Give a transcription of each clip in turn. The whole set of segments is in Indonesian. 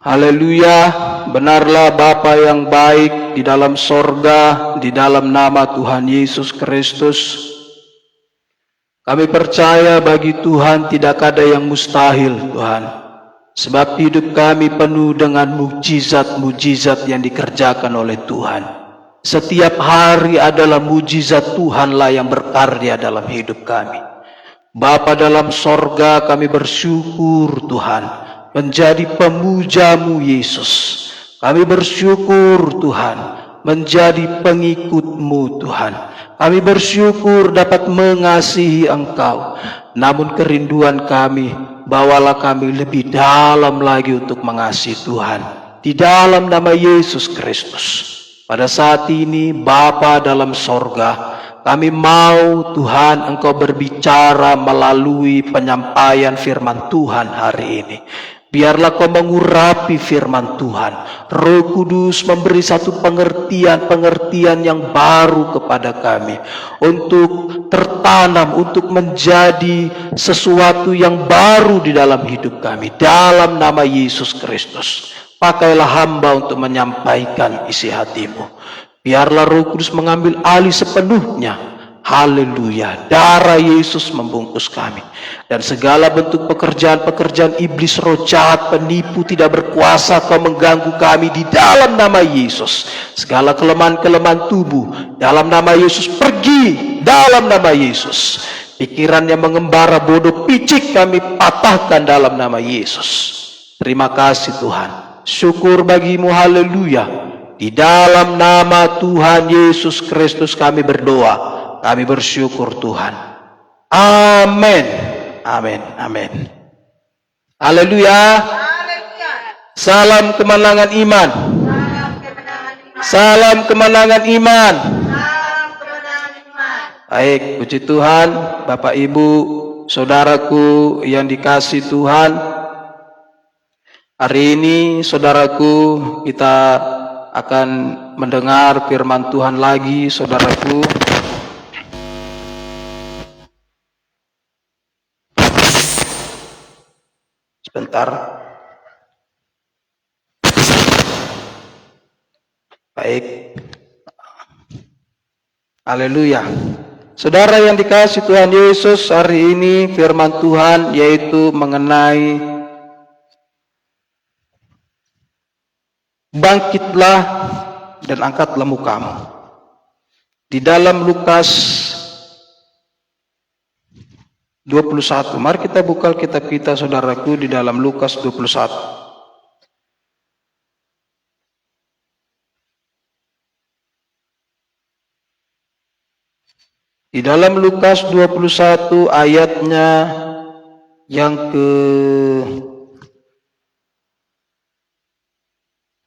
Haleluya, benarlah Bapa yang baik di dalam sorga, di dalam nama Tuhan Yesus Kristus. Kami percaya bagi Tuhan tidak ada yang mustahil, Tuhan. Sebab hidup kami penuh dengan mujizat-mujizat yang dikerjakan oleh Tuhan. Setiap hari adalah mujizat Tuhanlah yang berkarya dalam hidup kami. Bapa dalam sorga, kami bersyukur Tuhan menjadi pemuja-Mu Yesus. Kami bersyukur Tuhan menjadi pengikut-Mu Tuhan. Kami bersyukur dapat mengasihi Engkau. Namun kerinduan kami, bawalah kami lebih dalam lagi untuk mengasihi Tuhan. Di dalam nama Yesus Kristus. Pada saat ini Bapa dalam sorga, kami mau Tuhan Engkau berbicara melalui penyampaian firman Tuhan hari ini. Biarlah Kau mengurapi firman Tuhan. Roh Kudus memberi satu pengertian yang baru kepada kami. Untuk tertanam, untuk menjadi sesuatu yang baru di dalam hidup kami. Dalam nama Yesus Kristus. Pakailah hamba untuk menyampaikan isi hati-Mu. Biarlah Roh Kudus mengambil alih sepenuhnya. Haleluya. Darah Yesus membungkus kami. Dan segala bentuk pekerjaan-pekerjaan iblis, roh jahat, penipu tidak berkuasa Kau mengganggu kami di dalam nama Yesus. Segala kelemahan-kelemahan tubuh dalam nama Yesus pergi dalam nama Yesus. Pikiran yang mengembara bodoh picik kami patahkan dalam nama Yesus. Terima kasih Tuhan. Syukur bagi-Mu, haleluya. Di dalam nama Tuhan Yesus Kristus kami berdoa. Kami bersyukur Tuhan. Amin. Amin. Amin. Haleluya. Salam kemenangan iman. Salam kemenangan iman. Baik, puji Tuhan, Bapak Ibu, saudaraku yang dikasihi Tuhan. Hari ini saudaraku kita akan mendengar firman Tuhan lagi, saudaraku. Sebentar. Baik. Haleluya. Saudara yang dikasihi Tuhan Yesus, hari ini firman Tuhan yaitu mengenai bangkitlah dan angkatlah mukamu. Di dalam Lukas 21. Mari kita buka kitab kita saudaraku di dalam Lukas 21. Di dalam Lukas 21 ayatnya yang ke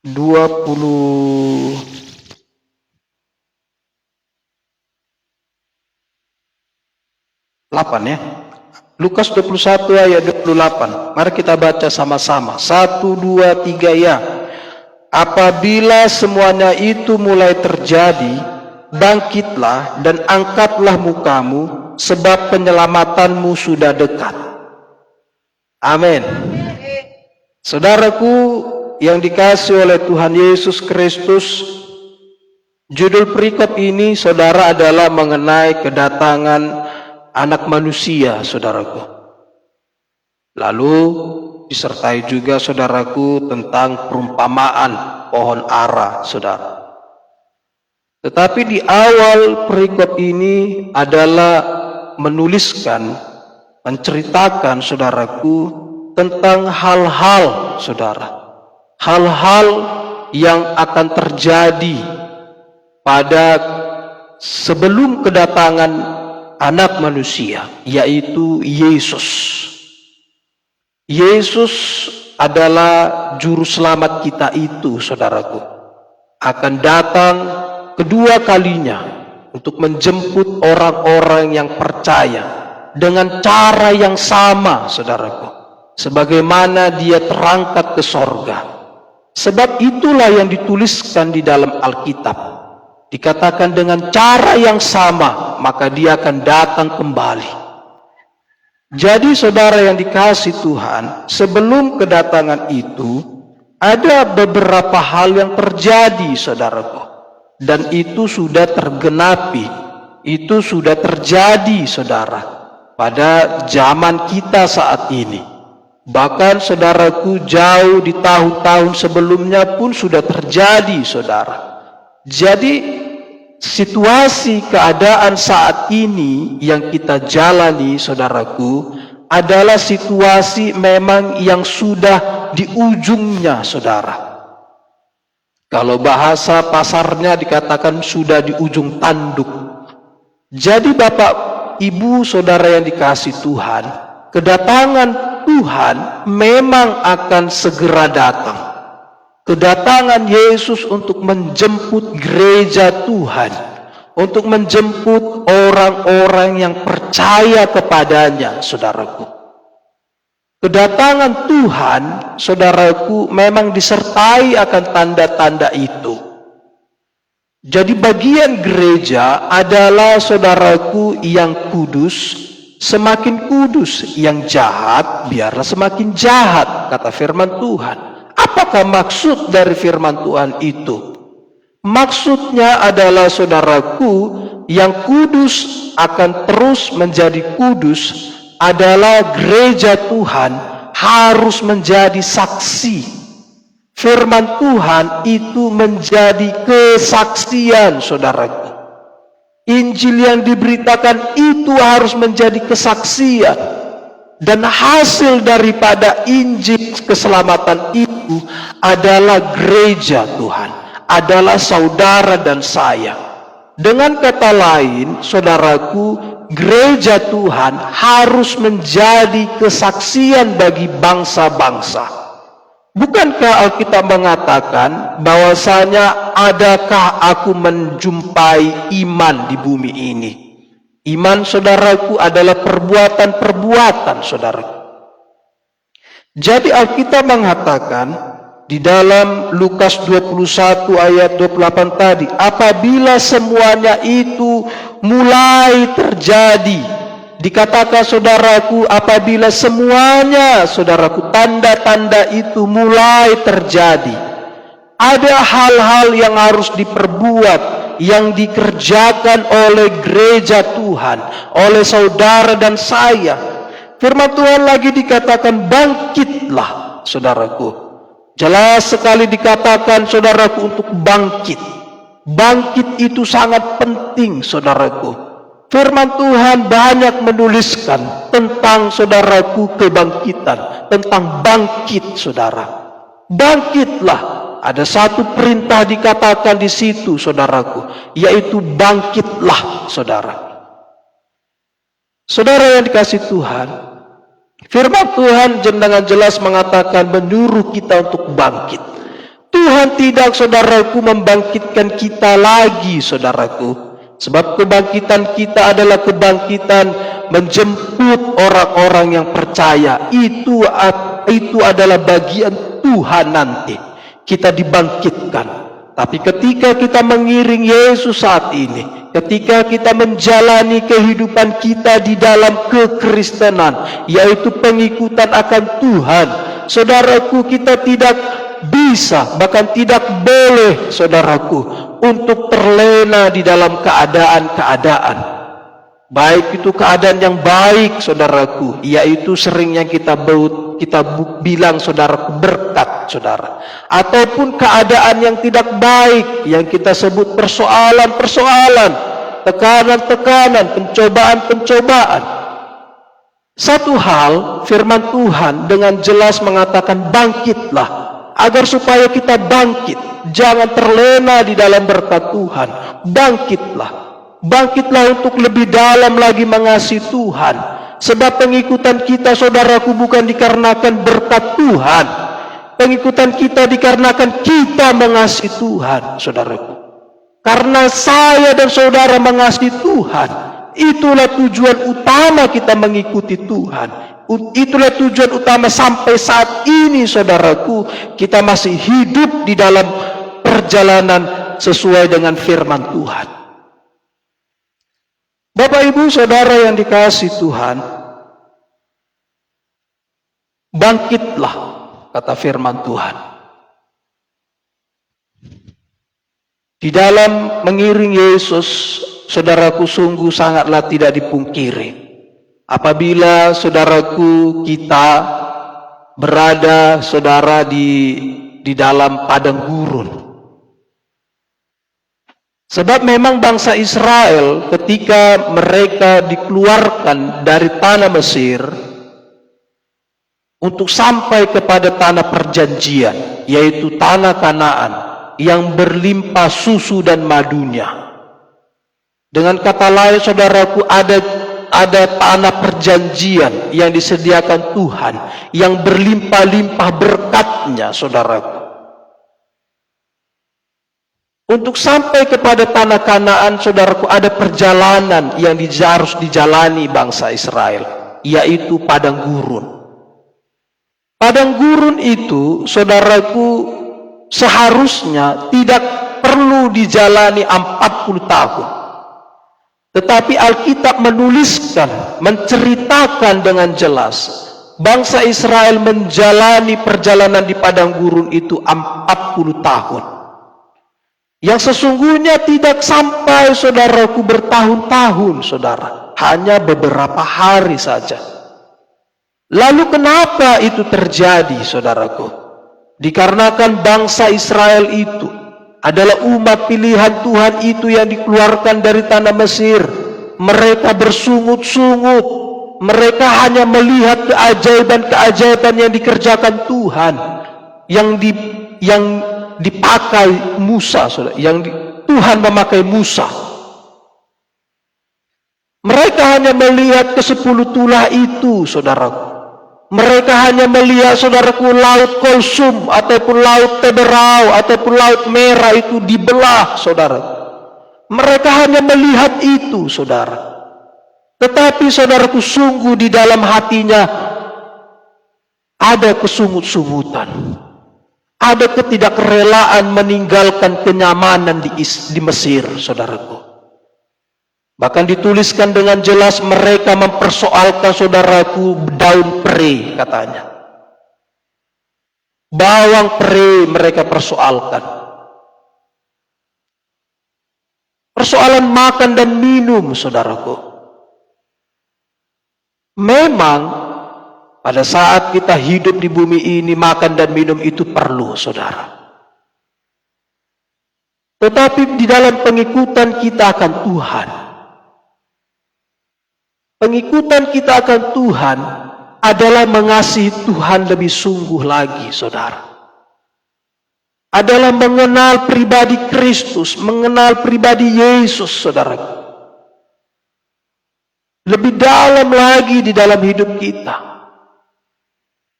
28 ya. Lukas 21 ayat 28. Mari kita baca sama-sama. 1, 2, 3 ya. Apabila semuanya itu mulai terjadi, bangkitlah dan angkatlah mukamu, sebab penyelamatanmu sudah dekat. Amin. Saudaraku yang dikasihi oleh Tuhan Yesus Kristus, judul perikop ini saudara adalah mengenai kedatangan Anak manusia, saudaraku. Lalu disertai juga saudaraku tentang perumpamaan pohon ara, saudara. Tetapi di awal perikop ini adalah menuliskan, menceritakan saudaraku tentang hal-hal, saudara. Hal-hal yang akan terjadi pada sebelum kedatangan Anak manusia, yaitu Yesus. Yesus adalah juru selamat kita itu, saudaraku. Akan datang kedua kalinya untuk menjemput orang-orang yang percaya dengan cara yang sama, saudaraku. Sebagaimana dia terangkat ke sorga. Sebab itulah yang dituliskan di dalam Alkitab. Dikatakan dengan cara yang sama, maka dia akan datang kembali. Jadi saudara yang dikasihi Tuhan, sebelum kedatangan itu, ada beberapa hal yang terjadi, saudaraku, dan itu sudah tergenapi, itu sudah terjadi, saudara, pada zaman kita saat ini. Bahkan, saudaraku, jauh di tahun-tahun sebelumnya pun sudah terjadi, saudara. Jadi, situasi keadaan saat ini yang kita jalani, saudaraku, adalah situasi memang yang sudah di ujungnya, saudara. Kalau bahasa pasarnya dikatakan sudah di ujung tanduk. Jadi Bapak, Ibu, Saudara yang dikasihi Tuhan, kedatangan Tuhan memang akan segera datang. Kedatangan Yesus untuk menjemput gereja Tuhan, untuk menjemput orang-orang yang percaya kepadanya, saudaraku. Kedatangan Tuhan, saudaraku, memang disertai akan tanda-tanda itu. Jadi bagian gereja adalah, saudaraku, yang kudus, semakin kudus, yang jahat, biarlah semakin jahat, kata firman Tuhan. Apakah maksud dari firman Tuhan itu? Maksudnya adalah, saudaraku, yang kudus akan terus menjadi kudus adalah gereja Tuhan harus menjadi saksi. Firman Tuhan itu menjadi kesaksian, saudaraku. Injil yang diberitakan itu harus menjadi kesaksian. Dan hasil daripada Injil keselamatan itu adalah gereja Tuhan, adalah saudara dan saya. Dengan kata lain, saudaraku, gereja Tuhan harus menjadi kesaksian bagi bangsa-bangsa. Bukankah Alkitab mengatakan bahwasanya adakah aku menjumpai iman di bumi ini? Iman, saudaraku, adalah perbuatan-perbuatan, saudaraku. Jadi Alkitab mengatakan di dalam Lukas 21 ayat 28 tadi, apabila semuanya itu mulai terjadi, dikatakan, saudaraku, apabila semuanya, saudaraku, tanda-tanda itu mulai terjadi, ada hal-hal yang harus diperbuat, yang dikerjakan oleh gereja Tuhan, oleh saudara dan saya. Firman Tuhan lagi dikatakan, bangkitlah, saudaraku. Jelas sekali dikatakan, saudaraku, untuk bangkit. Bangkit itu sangat penting, saudaraku. Firman Tuhan banyak menuliskan tentang, saudaraku, kebangkitan, tentang bangkit, saudara. Bangkitlah. Ada satu perintah dikatakan di situ, saudaraku, yaitu bangkitlah, saudara. Saudara yang dikasihi Tuhan, firman Tuhan dengan jelas mengatakan, menyuruh kita untuk bangkit. Tuhan tidak, saudaraku, membangkitkan kita lagi, saudaraku. Sebab kebangkitan kita adalah kebangkitan menjemput orang-orang yang percaya. Itu adalah bagian Tuhan nanti. Kita dibangkitkan. Tapi ketika kita mengiring Yesus saat ini, ketika kita menjalani kehidupan kita di dalam kekristenan, yaitu pengikutan akan Tuhan, saudaraku, kita tidak bisa, bahkan tidak boleh, saudaraku, untuk terlena di dalam keadaan-keadaan. Baik itu keadaan yang baik, saudaraku, yaitu sering yang kita bilang, saudaraku, berkat, saudara. Ataupun keadaan yang tidak baik, yang kita sebut persoalan-persoalan, tekanan-tekanan, pencobaan-pencobaan. Satu hal, firman Tuhan dengan jelas mengatakan, bangkitlah, agar supaya kita bangkit, jangan terlena di dalam berkat Tuhan. Bangkitlah untuk lebih dalam lagi mengasihi Tuhan. Sebab pengikutan kita, saudaraku, bukan dikarenakan berkat Tuhan. Pengikutan kita dikarenakan kita mengasihi Tuhan, saudaraku. Karena saya dan saudara mengasihi Tuhan, itulah tujuan utama kita mengikuti Tuhan. Itulah tujuan utama sampai saat ini, saudaraku, kita masih hidup di dalam perjalanan sesuai dengan firman Tuhan. Bapak, Ibu, Saudara yang dikasihi Tuhan, bangkitlah, kata firman Tuhan. Di dalam mengiring Yesus, saudaraku, sungguh sangatlah tidak dipungkiri. Apabila saudaraku kita berada saudara di dalam padang gurun. Sebab memang bangsa Israel ketika mereka dikeluarkan dari tanah Mesir untuk sampai kepada tanah perjanjian, yaitu tanah Kanaan yang berlimpah susu dan madunya. Dengan kata lain, saudaraku, ada tanah perjanjian yang disediakan Tuhan, yang berlimpah-limpah berkatnya, saudaraku. Untuk sampai kepada tanah Kanaan, saudaraku, ada perjalanan yang harus dijalani bangsa Israel, yaitu padang gurun. Padang gurun itu, saudaraku, seharusnya tidak perlu dijalani 40 tahun. Tetapi Alkitab menuliskan, menceritakan dengan jelas, bangsa Israel menjalani perjalanan di padang gurun itu 40 tahun. Yang sesungguhnya tidak sampai, saudaraku, bertahun-tahun, saudara. Hanya beberapa hari saja. Lalu kenapa itu terjadi, saudaraku? Dikarenakan bangsa Israel itu adalah umat pilihan Tuhan itu yang dikeluarkan dari tanah Mesir. Mereka bersungut-sungut. Mereka hanya melihat keajaiban-keajaiban yang dikerjakan Tuhan. Yang dipakai Musa, saudara. Tuhan memakai Musa. Mereka hanya melihat ke-10 tulah itu, saudaraku. Mereka hanya melihat, saudaraku, laut Kulsum ataupun laut Teberau ataupun laut Merah itu dibelah, saudara. Mereka hanya melihat itu, saudara. Tetapi, saudaraku, sungguh di dalam hatinya ada kesungut-sungutan. Ada ketidakrelaan meninggalkan kenyamanan di Mesir, saudaraku. Bahkan dituliskan dengan jelas mereka mempersoalkan, saudaraku, daun pre, katanya. Bawang pre mereka persoalkan. Persoalan makan dan minum, saudaraku. Memang pada saat kita hidup di bumi ini, makan dan minum itu perlu, saudara. Tetapi di dalam pengikutan kita akan Tuhan, pengikutan kita akan Tuhan adalah mengasihi Tuhan lebih sungguh lagi, saudara. Adalah mengenal pribadi Kristus, mengenal pribadi Yesus, saudara. Lebih dalam lagi di dalam hidup kita.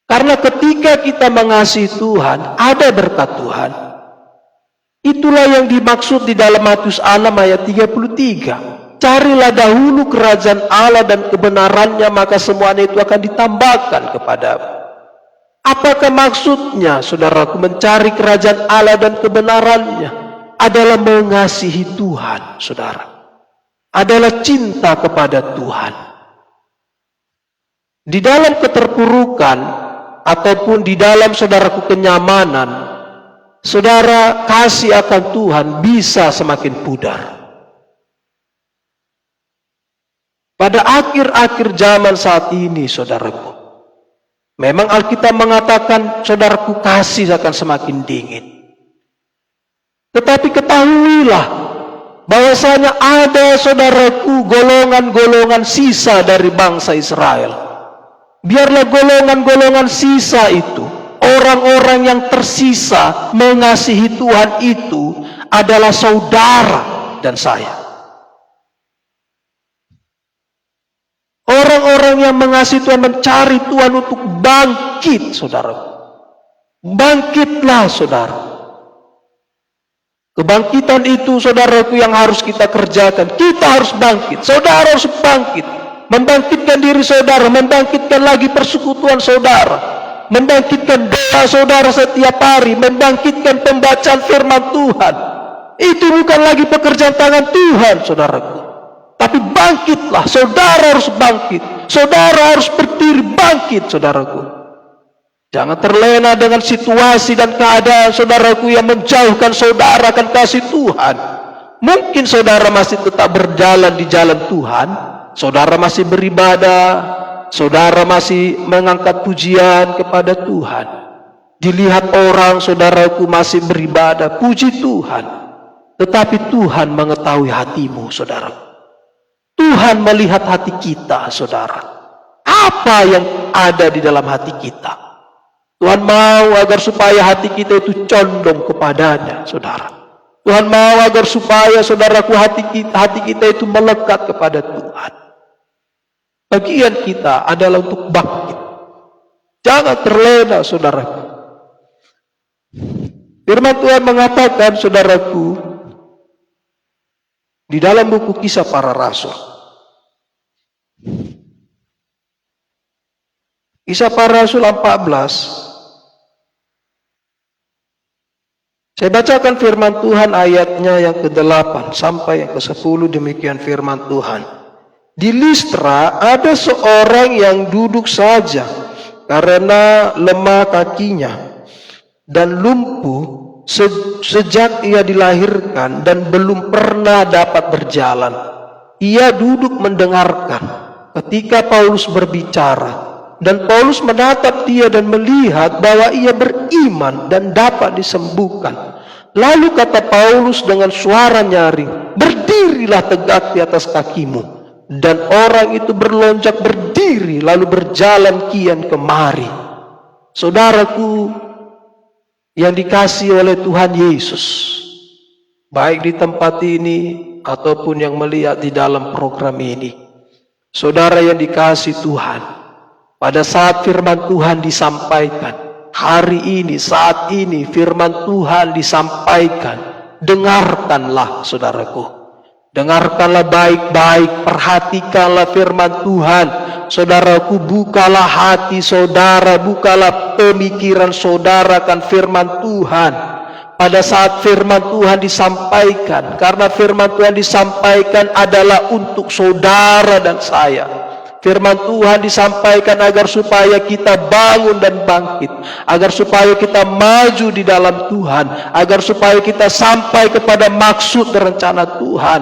Karena ketika kita mengasihi Tuhan, ada berkat Tuhan. Itulah yang dimaksud di dalam Matius 6 ayat 33. Carilah dahulu kerajaan Allah dan kebenarannya, maka semuanya itu akan ditambahkan kepadamu. Apakah maksudnya, saudaraku, mencari kerajaan Allah dan kebenarannya? Adalah mengasihi Tuhan, saudara. Adalah cinta kepada Tuhan. Di dalam keterpurukan ataupun di dalam, saudaraku, kenyamanan, saudara, kasih akan Tuhan bisa semakin pudar. Pada akhir-akhir zaman saat ini, saudaraku, memang Alkitab mengatakan, saudaraku, kasih akan semakin dingin. Tetapi ketahuilah bahwasanya ada, saudaraku, golongan-golongan sisa dari bangsa Israel. Biarlah golongan-golongan sisa itu, orang-orang yang tersisa mengasihi Tuhan itu adalah saudara dan saya. Orang-orang yang mengasihi Tuhan, mencari Tuhan untuk bangkit, saudara. Bangkitlah, saudara. Kebangkitan itu, saudaraku, yang harus kita kerjakan. Kita harus bangkit. Saudara harus bangkit. Membangkitkan diri saudara, membangkitkan lagi persekutuan saudara, membangkitkan doa saudara setiap hari, membangkitkan pembacaan firman Tuhan. Itu bukan lagi pekerjaan tangan Tuhan, saudaraku. Tapi bangkitlah, saudara harus bangkit. Saudara harus berdiri bangkit, saudaraku. Jangan terlena dengan situasi dan keadaan saudaraku yang menjauhkan saudara akan kasih Tuhan. Mungkin saudara masih tetap berjalan di jalan Tuhan, saudara masih beribadah, saudara masih mengangkat pujian kepada Tuhan. Dilihat orang saudaraku masih beribadah, puji Tuhan. Tetapi Tuhan mengetahui hatimu, saudara. Tuhan melihat hati kita, saudara. Apa yang ada di dalam hati kita? Tuhan mau agar supaya hati kita itu condong kepadanya, saudara. Tuhan mau agar supaya saudaraku hati kita itu melekat kepada Tuhan. Bagian kita adalah untuk bangkit. Jangan terlena, saudaraku. Firman Tuhan mengatakan, saudaraku, di dalam buku Kisah Para Rasul. Kisah Para Rasul 14. Saya bacakan firman Tuhan ayatnya yang ke-8 sampai yang ke-10, demikian firman Tuhan. Di Listra ada seorang yang duduk saja karena lemah kakinya dan lumpuh sejak ia dilahirkan dan belum pernah dapat berjalan. Ia duduk mendengarkan ketika Paulus berbicara. Dan Paulus menatap dia dan melihat bahwa ia beriman dan dapat disembuhkan. Lalu kata Paulus dengan suara nyaring, "Berdirilah tegak di atas kakimu." Dan orang itu berlonjak berdiri lalu berjalan kian kemari. Saudaraku yang dikasihi oleh Tuhan Yesus, baik di tempat ini ataupun yang melihat di dalam program ini, saudara yang dikasihi Tuhan, pada saat firman Tuhan disampaikan, hari ini, saat ini firman Tuhan disampaikan, dengarkanlah saudaraku. Dengarkanlah baik-baik, perhatikanlah firman Tuhan. Saudaraku, bukalah hati saudara, bukalah pemikiran saudara akan firman Tuhan. Pada saat firman Tuhan disampaikan, karena firman Tuhan disampaikan adalah untuk saudara dan saya. Firman Tuhan disampaikan agar supaya kita bangun dan bangkit, agar supaya kita maju di dalam Tuhan, agar supaya kita sampai kepada maksud dan rencana Tuhan.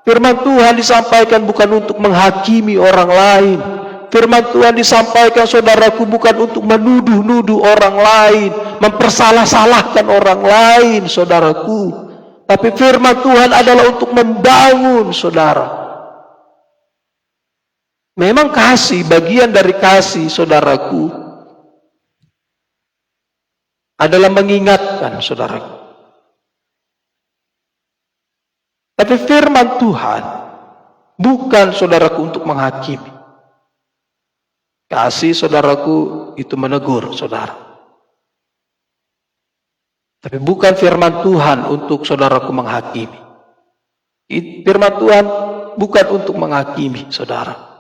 Firman Tuhan disampaikan bukan untuk menghakimi orang lain. Firman Tuhan disampaikan, saudaraku, bukan untuk menuduh-nuduh orang lain, mempersalah-salahkan orang lain, saudaraku. Tapi firman Tuhan adalah untuk membangun saudara. Memang kasih, bagian dari kasih saudaraku adalah mengingatkan saudaraku. Tapi firman Tuhan bukan saudaraku untuk menghakimi. Kasih saudaraku itu menegur saudara. Tapi bukan firman Tuhan untuk saudaraku menghakimi. Firman Tuhan bukan untuk menghakimi saudara.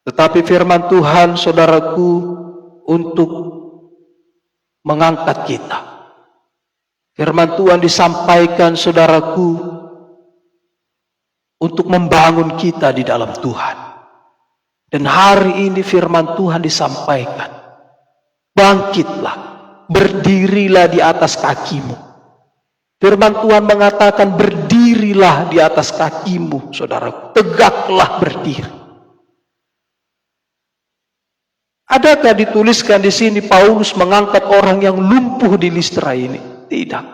Tetapi firman Tuhan, saudaraku, untuk mengangkat kita. Firman Tuhan disampaikan, saudaraku, untuk membangun kita di dalam Tuhan. Dan hari ini firman Tuhan disampaikan. Bangkitlah, berdirilah di atas kakimu. Firman Tuhan mengatakan, berdirilah di atas kakimu, saudaraku. Tegaklah berdiri. Adakah dituliskan di sini Paulus mengangkat orang yang lumpuh di Listra ini? Tidak.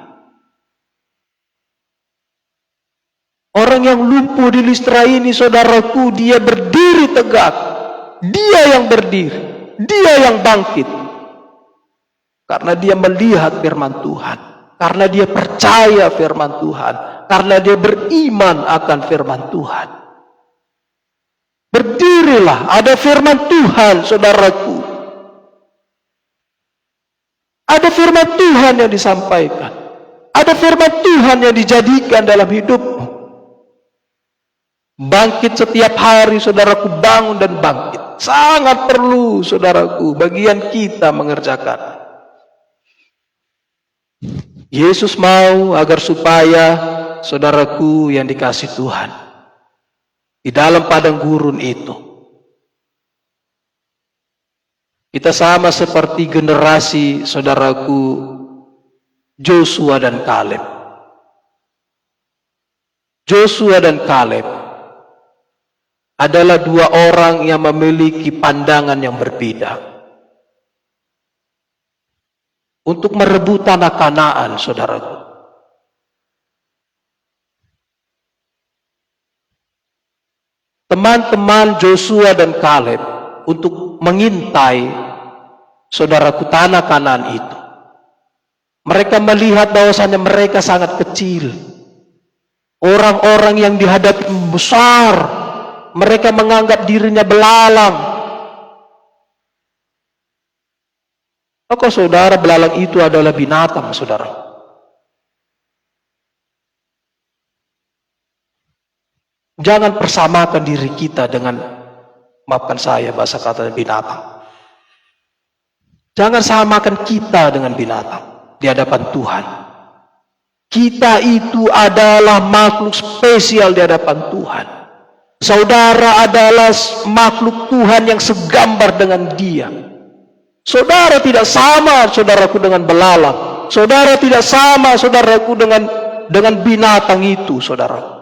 Orang yang lumpuh di Listra ini, saudaraku, dia berdiri tegak. Dia yang berdiri. Dia yang bangkit. Karena dia melihat firman Tuhan. Karena dia percaya firman Tuhan. Karena dia beriman akan firman Tuhan. Berdirilah, ada firman Tuhan, saudaraku. Ada firman Tuhan yang disampaikan. Ada firman Tuhan yang dijadikan dalam hidupmu. Bangkit setiap hari, saudaraku, bangun dan bangkit. Sangat perlu, saudaraku, bagian kita mengerjakan. Yesus mau agar supaya, saudaraku yang dikasih Tuhan, di dalam padang gurun itu, Kita sama seperti generasi saudaraku Joshua dan Kaleb. Joshua dan Kaleb adalah dua orang yang memiliki pandangan yang berbeda untuk merebut tanah Kanaan, saudaraku. Teman-teman Joshua dan Kaleb untuk mengintai saudaraku tanah Kanaan itu. Mereka melihat bahwasannya mereka sangat kecil. Orang-orang yang dihadapi besar. Mereka menganggap dirinya belalang. Maka saudara, belalang itu adalah binatang, saudara. Jangan persamakan diri kita dengan, maafkan saya bahasa kata binatang. Jangan samakan kita dengan binatang di hadapan Tuhan. Kita itu adalah makhluk spesial di hadapan Tuhan. Saudara adalah makhluk Tuhan yang segambar dengan Dia. Saudara tidak sama, saudaraku, dengan belalang. Saudara tidak sama, saudaraku, dengan binatang itu, saudara.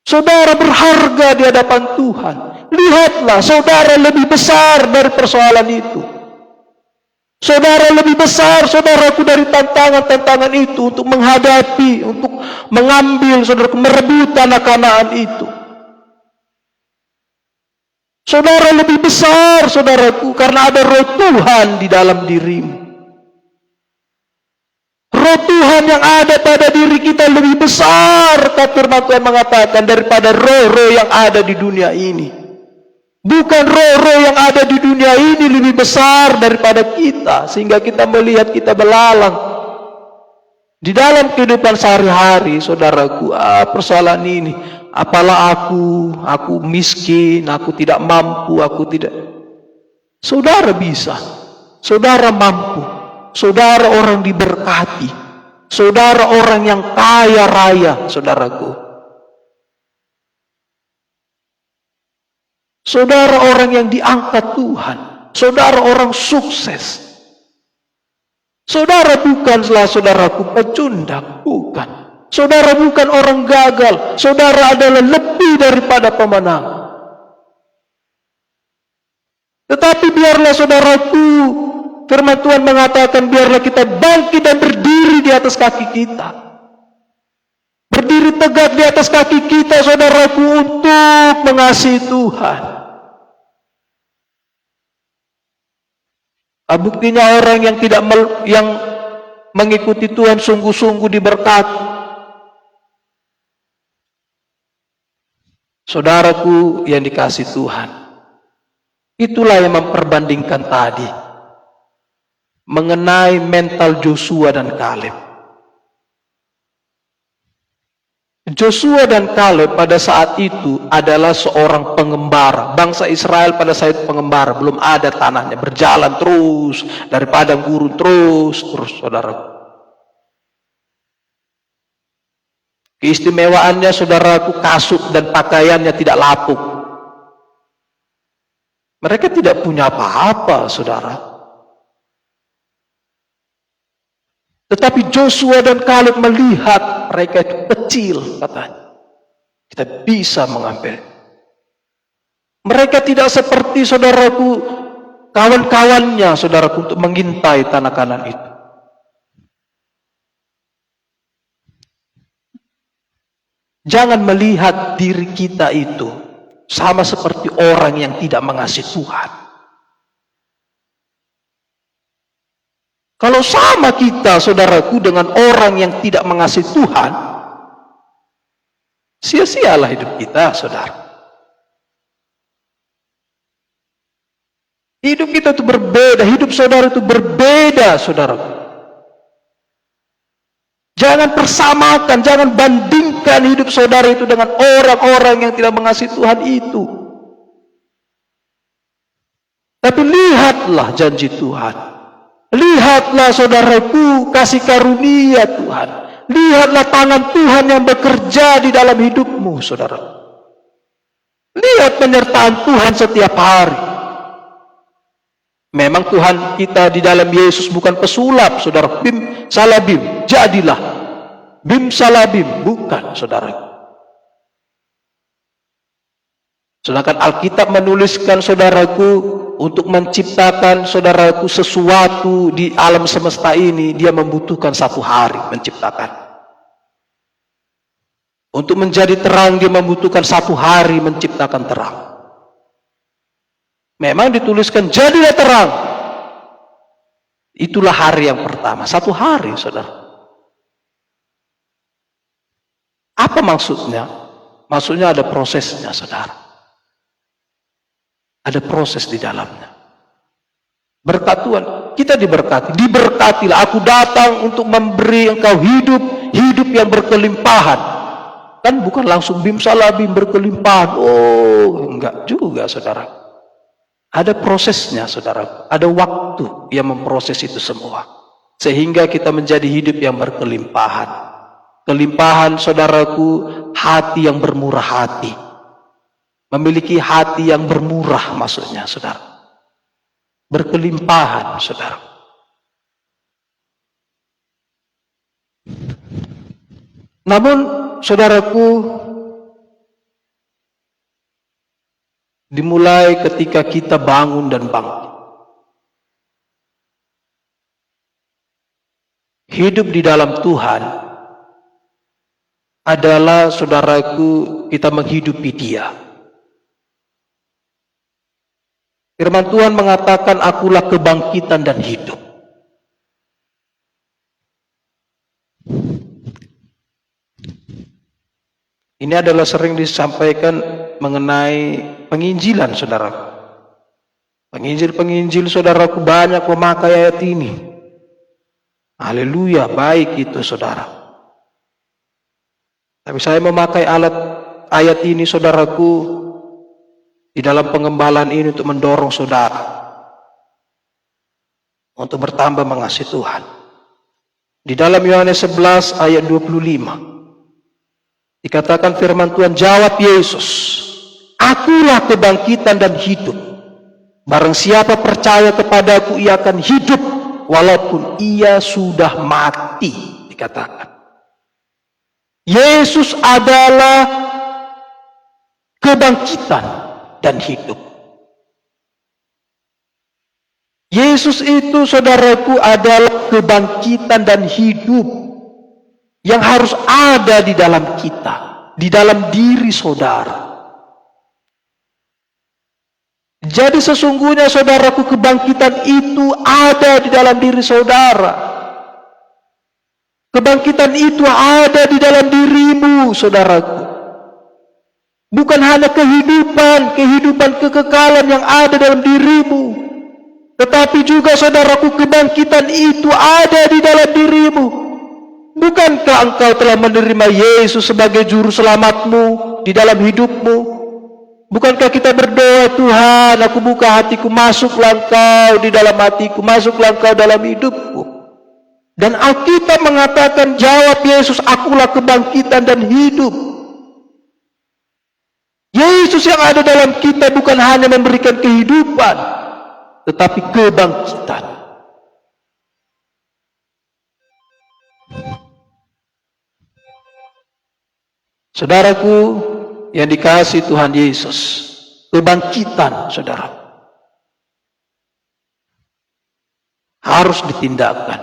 Saudara berharga di hadapan Tuhan. Lihatlah, saudara lebih besar dari persoalan itu. Saudara lebih besar, saudaraku, dari tantangan-tantangan itu untuk menghadapi, untuk mengambil, saudaraku, merebut tanah Kanaan itu. Saudara lebih besar, saudaraku, karena ada roh Tuhan di dalam dirimu. Roh Tuhan yang ada pada diri kita lebih besar, kata firman Tuhan mengatakan, daripada roh-roh yang ada di dunia ini. Bukan roh-roh yang ada di dunia ini lebih besar daripada kita, sehingga kita melihat kita belalang. Di dalam kehidupan sehari-hari, saudaraku, persoalan ini, apalah aku miskin, aku tidak mampu, aku tidak. Saudara bisa, saudara mampu, saudara orang diberkati, saudara orang yang kaya raya, saudaraku. Saudara orang yang diangkat Tuhan, saudara orang sukses. Saudara bukanlah, saudaraku, pecundang, bukan. Saudara bukan orang gagal, saudara adalah lebih daripada pemenang. Tetapi biarlah, saudaraku, firman Tuhan mengatakan, biarlah kita bangkit dan berdiri di atas kaki kita. Berdiri tegak di atas kaki kita, saudaraku, untuk mengasihi Tuhan. Buktinya orang yang yang mengikuti Tuhan sungguh-sungguh diberkati. Saudaraku yang dikasihi Tuhan, itulah yang memperbandingkan tadi mengenai mental Joshua dan Kaleb. Joshua dan Kaleb pada saat itu adalah seorang pengembara. Bangsa Israel pada saat itu pengembara, belum ada tanahnya, berjalan terus dari padang gurun terus, saudara. Keistimewaannya, saudaraku, kasut dan pakaiannya tidak lapuk. Mereka tidak punya apa-apa, saudara. Tetapi Joshua dan Kaleb melihat mereka itu kecil, katanya. Kita bisa mengambil. Mereka tidak seperti, saudaraku, kawan-kawannya, saudaraku, untuk mengintai tanah Kanaan itu. Jangan melihat diri kita itu sama seperti orang yang tidak mengasihi Tuhan. Kalau sama kita, saudaraku, dengan orang yang tidak mengasihi Tuhan, sia-sialah hidup kita, saudara. Hidup kita itu berbeda, hidup saudara itu berbeda, saudaraku. Jangan persamakan, jangan bandingkan hidup saudara itu dengan orang-orang yang tidak mengasihi Tuhan itu. Tapi lihatlah janji Tuhan. Lihatlah, saudaraku, kasih karunia Tuhan. Lihatlah tangan Tuhan yang bekerja di dalam hidupmu, saudara. Lihat penyertaan Tuhan setiap hari. Memang Tuhan kita di dalam Yesus bukan pesulap, saudara. Bim salabim, jadilah. Bim salabim, bukan, saudara. Sedangkan Alkitab menuliskan, saudaraku, untuk menciptakan, saudaraku, sesuatu di alam semesta ini, dia membutuhkan 1 hari menciptakan. Untuk menjadi terang, dia membutuhkan 1 hari menciptakan terang. Memang dituliskan, jadilah terang. Itulah hari yang pertama, 1 hari, saudara. Apa maksudnya? Maksudnya ada prosesnya, saudara. Ada proses di dalamnya. Berkat Tuhan, kita diberkati. Diberkatilah, aku datang untuk memberi engkau hidup yang berkelimpahan. Kan bukan langsung bim salabim berkelimpahan. Oh, enggak juga, saudara. Ada prosesnya, saudara. Ada waktu yang memproses itu semua. Sehingga kita menjadi hidup yang berkelimpahan. Kelimpahan, saudaraku, hati yang bermurah hati. Memiliki hati yang bermurah, maksudnya, saudara. Berkelimpahan, saudara. Namun, saudaraku, dimulai ketika kita bangun dan bangkit. Hidup di dalam Tuhan adalah, saudaraku, kita menghidupi Dia. Firman Tuhan mengatakan, akulah kebangkitan dan hidup. Ini adalah sering disampaikan mengenai penginjilan, saudara. Penginjil-penginjil, saudaraku, banyak memakai ayat ini. Haleluya, baik itu, saudara. Tapi saya memakai ayat ini, saudaraku, di dalam pengembalaan ini untuk mendorong saudara untuk bertambah mengasihi Tuhan. Di dalam Yohanes 11 ayat 25 dikatakan firman Tuhan, jawab Yesus, akulah kebangkitan dan hidup. Barang siapa percaya kepadaku, ia akan hidup walaupun ia sudah mati. Dikatakan Yesus adalah kebangkitan dan hidup. Yesus itu, saudaraku, adalah kebangkitan dan hidup yang harus ada di dalam kita, di dalam diri saudara. Jadi sesungguhnya, saudaraku, kebangkitan itu ada di dalam diri saudara. Kebangkitan itu ada di dalam dirimu, saudaraku. Bukan hanya kehidupan kekekalan yang ada dalam dirimu, tetapi juga, saudaraku, kebangkitan itu ada di dalam dirimu. Bukankah engkau telah menerima Yesus sebagai juru selamatmu di dalam hidupmu? Bukankah kita berdoa, Tuhan, aku buka hatiku, masuklah engkau di dalam hatiku, masuklah engkau dalam hidupku. Dan Alkitab mengatakan, jawab Yesus, akulah kebangkitan dan hidup. Yesus yang ada dalam kita bukan hanya memberikan kehidupan, tetapi kebangkitan. Saudaraku yang dikasihi Tuhan Yesus, kebangkitan, saudara, harus ditindakkan.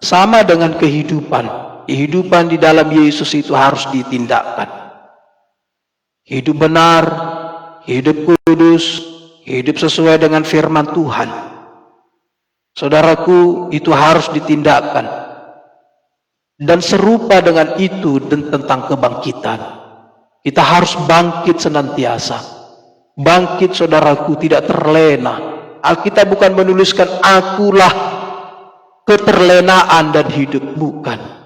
Sama dengan kehidupan di dalam Yesus itu harus ditindakkan. Hidup benar, hidup kudus, hidup sesuai dengan firman Tuhan. Saudaraku, itu harus ditindakkan. Dan serupa dengan itu tentang kebangkitan. Kita harus bangkit senantiasa. Bangkit, saudaraku, tidak terlena. Alkitab bukan menuliskan akulah keterlenaan dan hidup, bukan.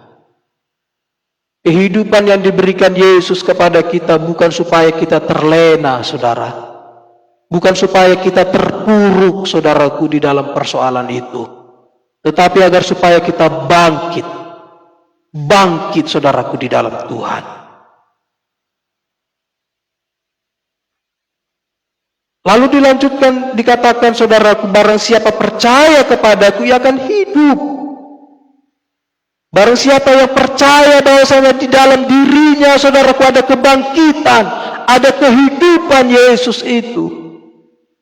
Kehidupan yang diberikan Yesus kepada kita bukan supaya kita terlena, saudara. Bukan supaya kita terpuruk, saudaraku, di dalam persoalan itu. Tetapi agar supaya kita bangkit. Bangkit, saudaraku, di dalam Tuhan. Lalu dilanjutkan, dikatakan, saudaraku, barang siapa percaya kepadaku, ia akan hidup. Barang siapa yang percaya bahwasanya di dalam dirinya, saudaraku, ada kebangkitan, ada kehidupan Yesus itu,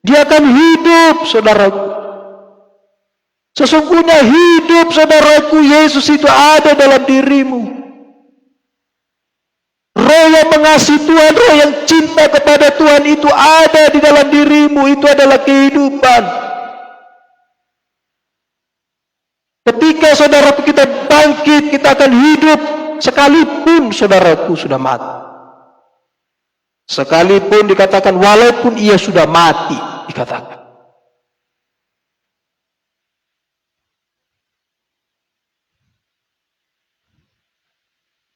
dia akan hidup, saudaraku. Sesungguhnya hidup, saudaraku, Yesus itu ada dalam dirimu. Roh yang mengasihi Tuhan, roh yang cinta kepada Tuhan itu ada di dalam dirimu. Itu adalah kehidupan. Ketika saudaraku kita bangkit, kita akan hidup. Sekalipun saudaraku sudah mati. Sekalipun dikatakan walaupun ia sudah mati, dikatakan.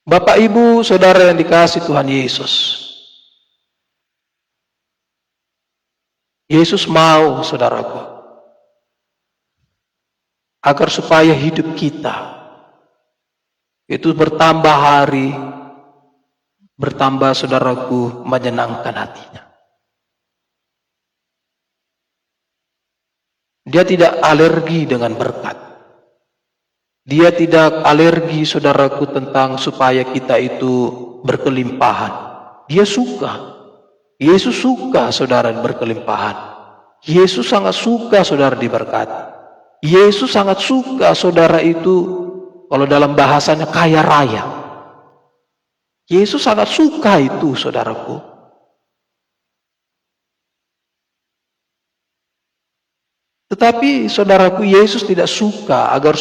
Bapak, Ibu, Saudara yang dikasihi Tuhan Yesus. Yesus mau, saudaraku, agar supaya hidup kita itu bertambah hari, bertambah, saudaraku, menyenangkan hatinya. Dia tidak alergi dengan berkat. Dia tidak alergi, saudaraku, tentang supaya kita itu berkelimpahan. Dia suka. Yesus suka saudara berkelimpahan. Yesus sangat suka saudara diberkati. Yesus sangat suka saudara itu, kalau dalam bahasanya, kaya raya. Yesus sangat suka itu, saudaraku. Tetapi saudaraku, Yesus tidak suka agar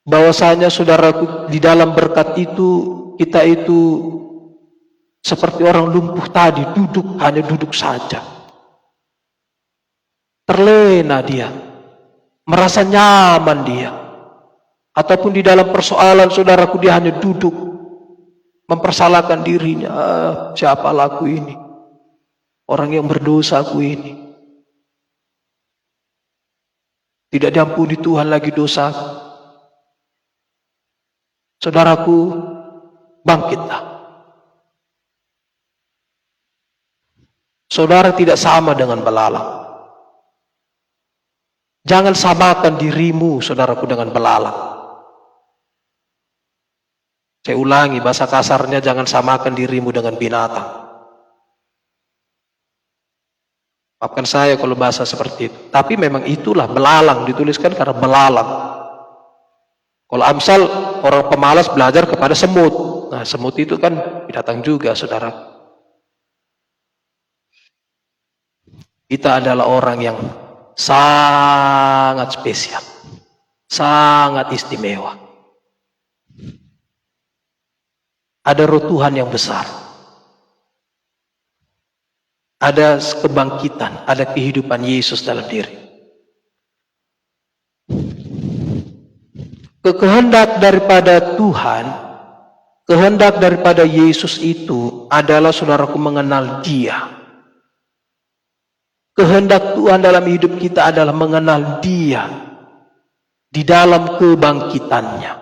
bahwasanya, saudaraku, di dalam berkat itu kita itu seperti orang lumpuh tadi, hanya duduk saja. Terlena dia, merasa nyaman dia. Ataupun di dalam persoalan, saudaraku, dia hanya duduk, mempersalahkan dirinya. Siapa aku ini? Orang yang berdosa aku ini. Tidak diampuni Tuhan lagi dosa. Saudaraku, bangkitlah. Saudara tidak sama dengan belalang. Jangan samakan dirimu, saudaraku, dengan belalang. Saya ulangi, bahasa kasarnya, jangan samakan dirimu dengan binatang. Maafkan saya kalau bahasa seperti itu. Tapi memang itulah belalang, dituliskan karena belalang. Kalau Amsal, orang pemalas belajar kepada semut. Nah, semut itu kan binatang juga, saudara. Kita adalah orang yang sangat spesial, sangat istimewa. Ada roh Tuhan yang besar. Ada kebangkitan, ada kehidupan Yesus dalam diri. Kehendak daripada Tuhan, kehendak daripada Yesus itu adalah, saudaraku, mengenal Dia. Kehendak Tuhan dalam hidup kita adalah mengenal Dia di dalam kebangkitannya.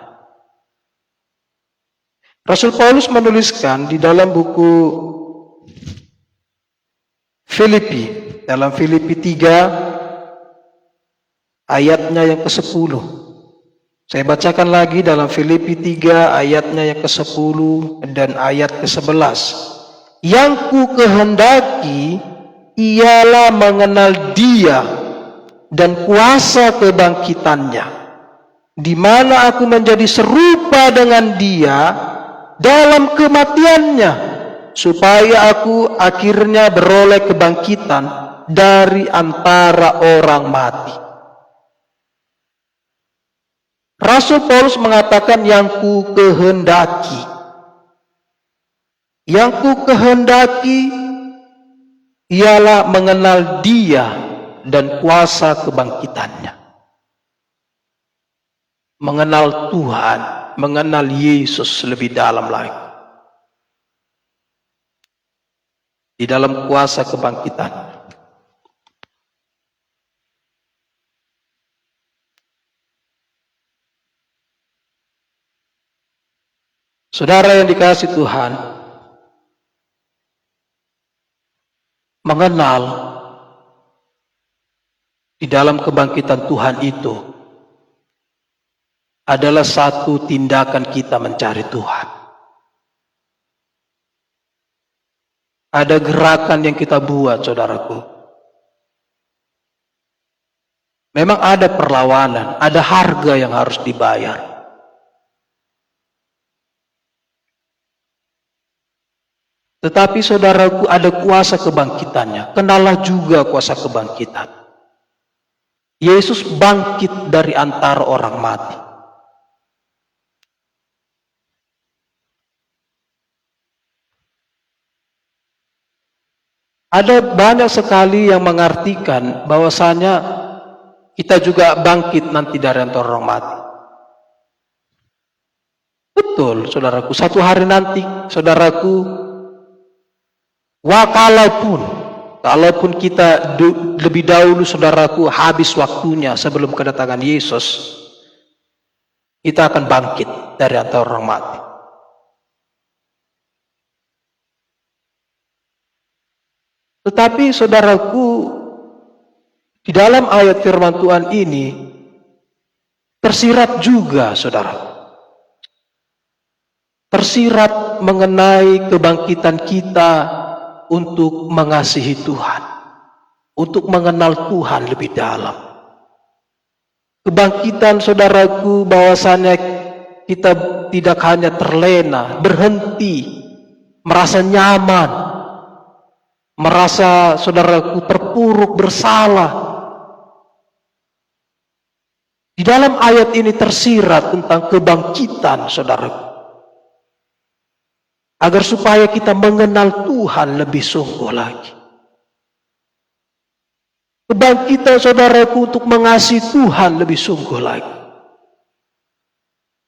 Rasul Paulus menuliskan di dalam buku Filipi, dalam Filipi 3 ayatnya yang ke-10. Saya bacakan lagi dalam Filipi 3 ayatnya yang ke-10 dan ayat ke-11. Yang ku kehendaki ialah mengenal Dia dan kuasa kebangkitannya, di mana aku menjadi serupa dengan Dia dalam kematiannya, supaya aku akhirnya beroleh kebangkitan dari antara orang mati. Rasul Paulus mengatakan yang ku kehendaki. Yang ku kehendaki ialah mengenal Dia dan kuasa kebangkitannya. Mengenal Tuhan, mengenal Yesus lebih dalam lagi. Di dalam kuasa kebangkitan. Saudara yang dikasihi Tuhan, mengenal di dalam kebangkitan Tuhan itu adalah satu tindakan kita mencari Tuhan. Ada gerakan yang kita buat, saudaraku. Memang ada perlawanan, ada harga yang harus dibayar. Tetapi saudaraku, ada kuasa kebangkitannya. Kenalah juga kuasa kebangkitan. Yesus bangkit dari antara orang mati. Ada banyak sekali yang mengartikan bahwasanya kita juga bangkit nanti dari antara orang mati. Betul, saudaraku. Satu hari nanti, saudaraku, kalaupun kita lebih dahulu, saudaraku, habis waktunya sebelum kedatangan Yesus, kita akan bangkit dari antara orang mati. Tetapi saudaraku, di dalam ayat firman Tuhan ini tersirat juga, saudaraku. Tersirat mengenai kebangkitan kita untuk mengasihi Tuhan, untuk mengenal Tuhan lebih dalam. Kebangkitan, saudaraku, bahwasanya kita tidak hanya terlena, berhenti, merasa nyaman, merasa, saudaraku, terpuruk, bersalah. Di dalam ayat ini tersirat tentang kebangkitan, saudaraku, agar supaya kita mengenal Tuhan lebih sungguh lagi. Kebangkitan, saudaraku, untuk mengasihi Tuhan lebih sungguh lagi.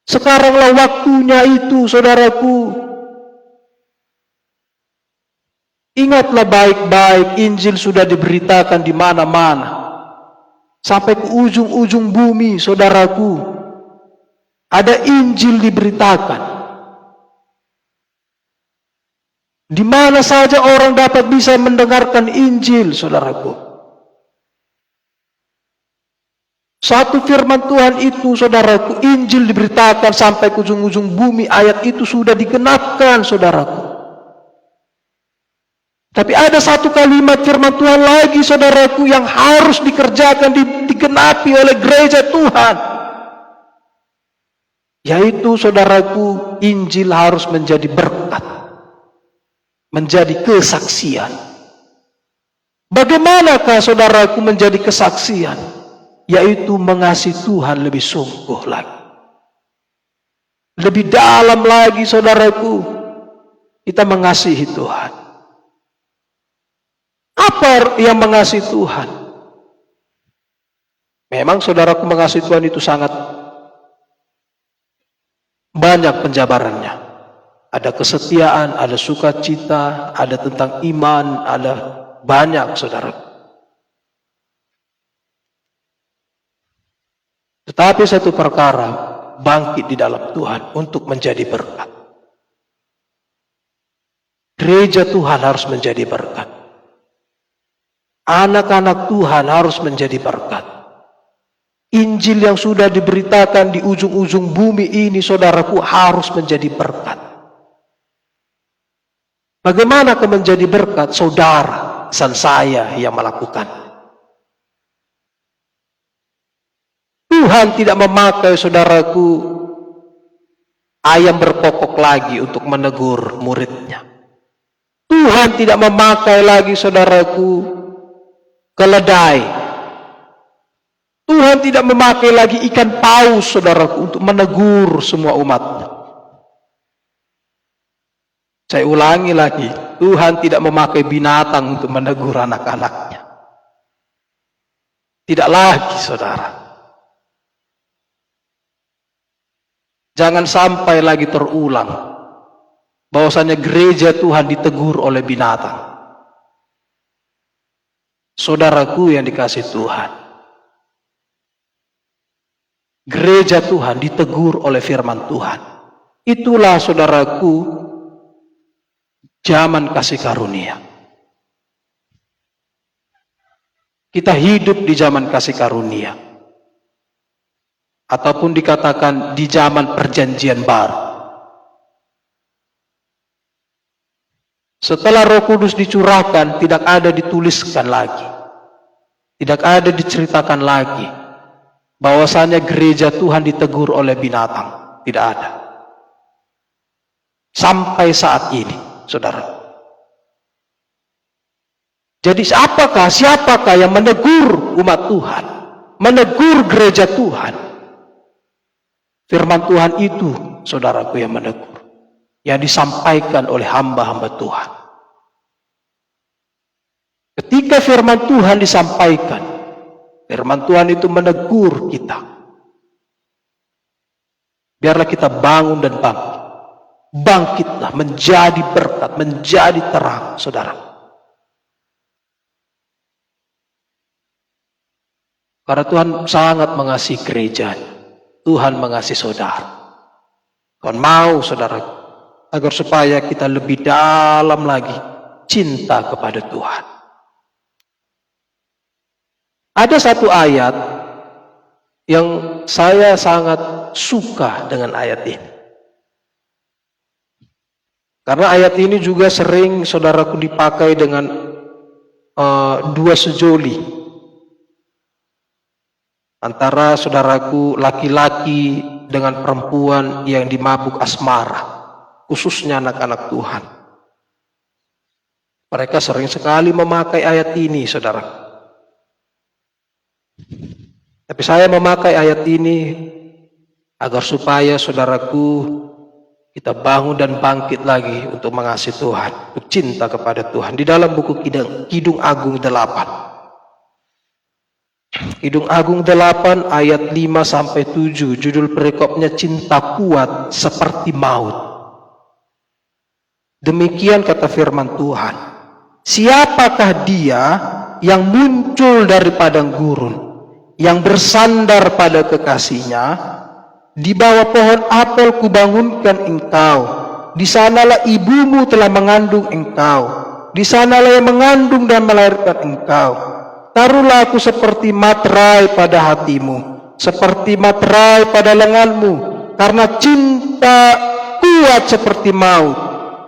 Sekaranglah waktunya itu, saudaraku. Ingatlah baik-baik, Injil sudah diberitakan di mana-mana. Sampai ke ujung-ujung bumi, saudaraku. Ada Injil diberitakan. Di mana saja orang dapat bisa mendengarkan Injil, saudaraku. Satu firman Tuhan itu, saudaraku, Injil diberitakan sampai ke ujung-ujung bumi. Ayat itu sudah digenapkan, saudaraku. Tapi ada satu kalimat firman Tuhan lagi, saudaraku, yang harus dikerjakan, digenapi oleh gereja Tuhan. Yaitu, saudaraku, Injil harus menjadi berkat, menjadi kesaksian. Bagaimanakah, saudaraku, menjadi kesaksian? Yaitu mengasihi Tuhan lebih sungguh lagi. Lebih dalam lagi, saudaraku, kita mengasihi Tuhan. Apa yang mengasihi Tuhan? Memang, saudaraku, mengasihi Tuhan itu sangat banyak penjabarannya. Ada kesetiaan, ada sukacita, ada tentang iman, ada banyak, saudaraku. Tetapi satu perkara, bangkit di dalam Tuhan untuk menjadi berkat. Gereja Tuhan harus menjadi berkat. Anak-anak Tuhan harus menjadi berkat. Injil yang sudah diberitakan di ujung-ujung bumi ini, saudaraku, harus menjadi berkat. Bagaimana menjadi berkat? Saudara dan saya yang melakukan. Tuhan tidak memakai, saudaraku, ayam berkokok lagi untuk menegur muridnya. Tuhan tidak memakai lagi, saudaraku, keledai. Tuhan tidak memakai lagi ikan paus, saudaraku, untuk menegur semua umatnya. Saya ulangi lagi, Tuhan tidak memakai binatang untuk menegur anak-anaknya. Tidak lagi, saudara. Jangan sampai lagi terulang bahwasanya gereja Tuhan ditegur oleh binatang. Saudaraku yang dikasihi Tuhan, gereja Tuhan ditegur oleh firman Tuhan. Itulah, saudaraku, zaman kasih karunia. kita hidup di zaman kasih karunia, ataupun dikatakan di zaman perjanjian baru. Setelah Roh Kudus dicurahkan, tidak ada dituliskan lagi, tidak ada diceritakan lagi bahwasanya gereja Tuhan ditegur oleh binatang. Tidak ada. Sampai saat ini, saudara. Jadi siapakah yang menegur umat Tuhan, menegur gereja Tuhan? Firman Tuhan itu, saudaraku, yang menegur, yang disampaikan oleh hamba-hamba Tuhan. Ketika firman Tuhan disampaikan, firman Tuhan itu menegur kita. Biarlah kita bangun dan bangkit. Bangkitlah menjadi berkat, menjadi terang, saudara. Karena Tuhan sangat mengasihi gerejanya. Tuhan mengasihi saudara. Tuhan mau, saudara, agar supaya kita lebih dalam lagi cinta kepada Tuhan. Ada satu ayat yang saya sangat suka dengan ayat ini. Karena ayat ini juga sering, saudaraku, dipakai dengan dua sejoli. Antara, saudaraku, laki-laki dengan perempuan yang dimabuk asmara, khususnya anak-anak Tuhan. Mereka sering sekali memakai ayat ini, saudara. Tapi saya memakai ayat ini agar supaya, saudaraku, kita bangun dan bangkit lagi untuk mengasihi Tuhan, untuk cinta kepada Tuhan. Di dalam buku Kidung Agung 8. Kidung Agung 8 ayat 5-7, judul perikopnya cinta kuat seperti maut. Demikian kata firman Tuhan. Siapakah dia yang muncul dari padang gurun, yang bersandar pada kekasihnya? Di bawah pohon apel kubangunkan engkau. Di sanalah ibumu telah mengandung engkau. Di sanalah yang mengandung dan melahirkan engkau. Taruhlah aku seperti materai pada hatimu, seperti materai pada lenganmu, karena cinta kuat seperti maut,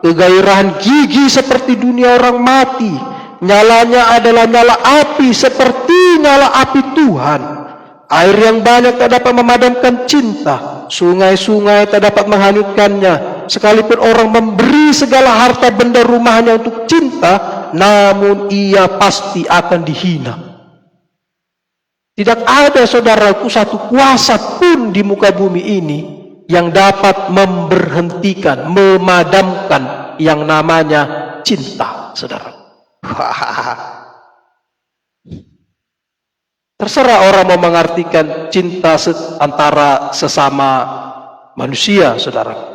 kegairahan gigi seperti dunia orang mati, nyalanya adalah nyala api seperti nyala api Tuhan. Air yang banyak tak dapat memadamkan cinta, sungai-sungai tak dapat menghanyutkannya. Sekalipun orang memberi segala harta benda rumahnya untuk cinta, namun ia pasti akan dihina. Tidak ada, saudaraku, satu kuasa pun di muka bumi ini yang dapat memberhentikan, memadamkan yang namanya cinta, saudara. Terserah orang mau mengartikan cinta antara sesama manusia, saudara.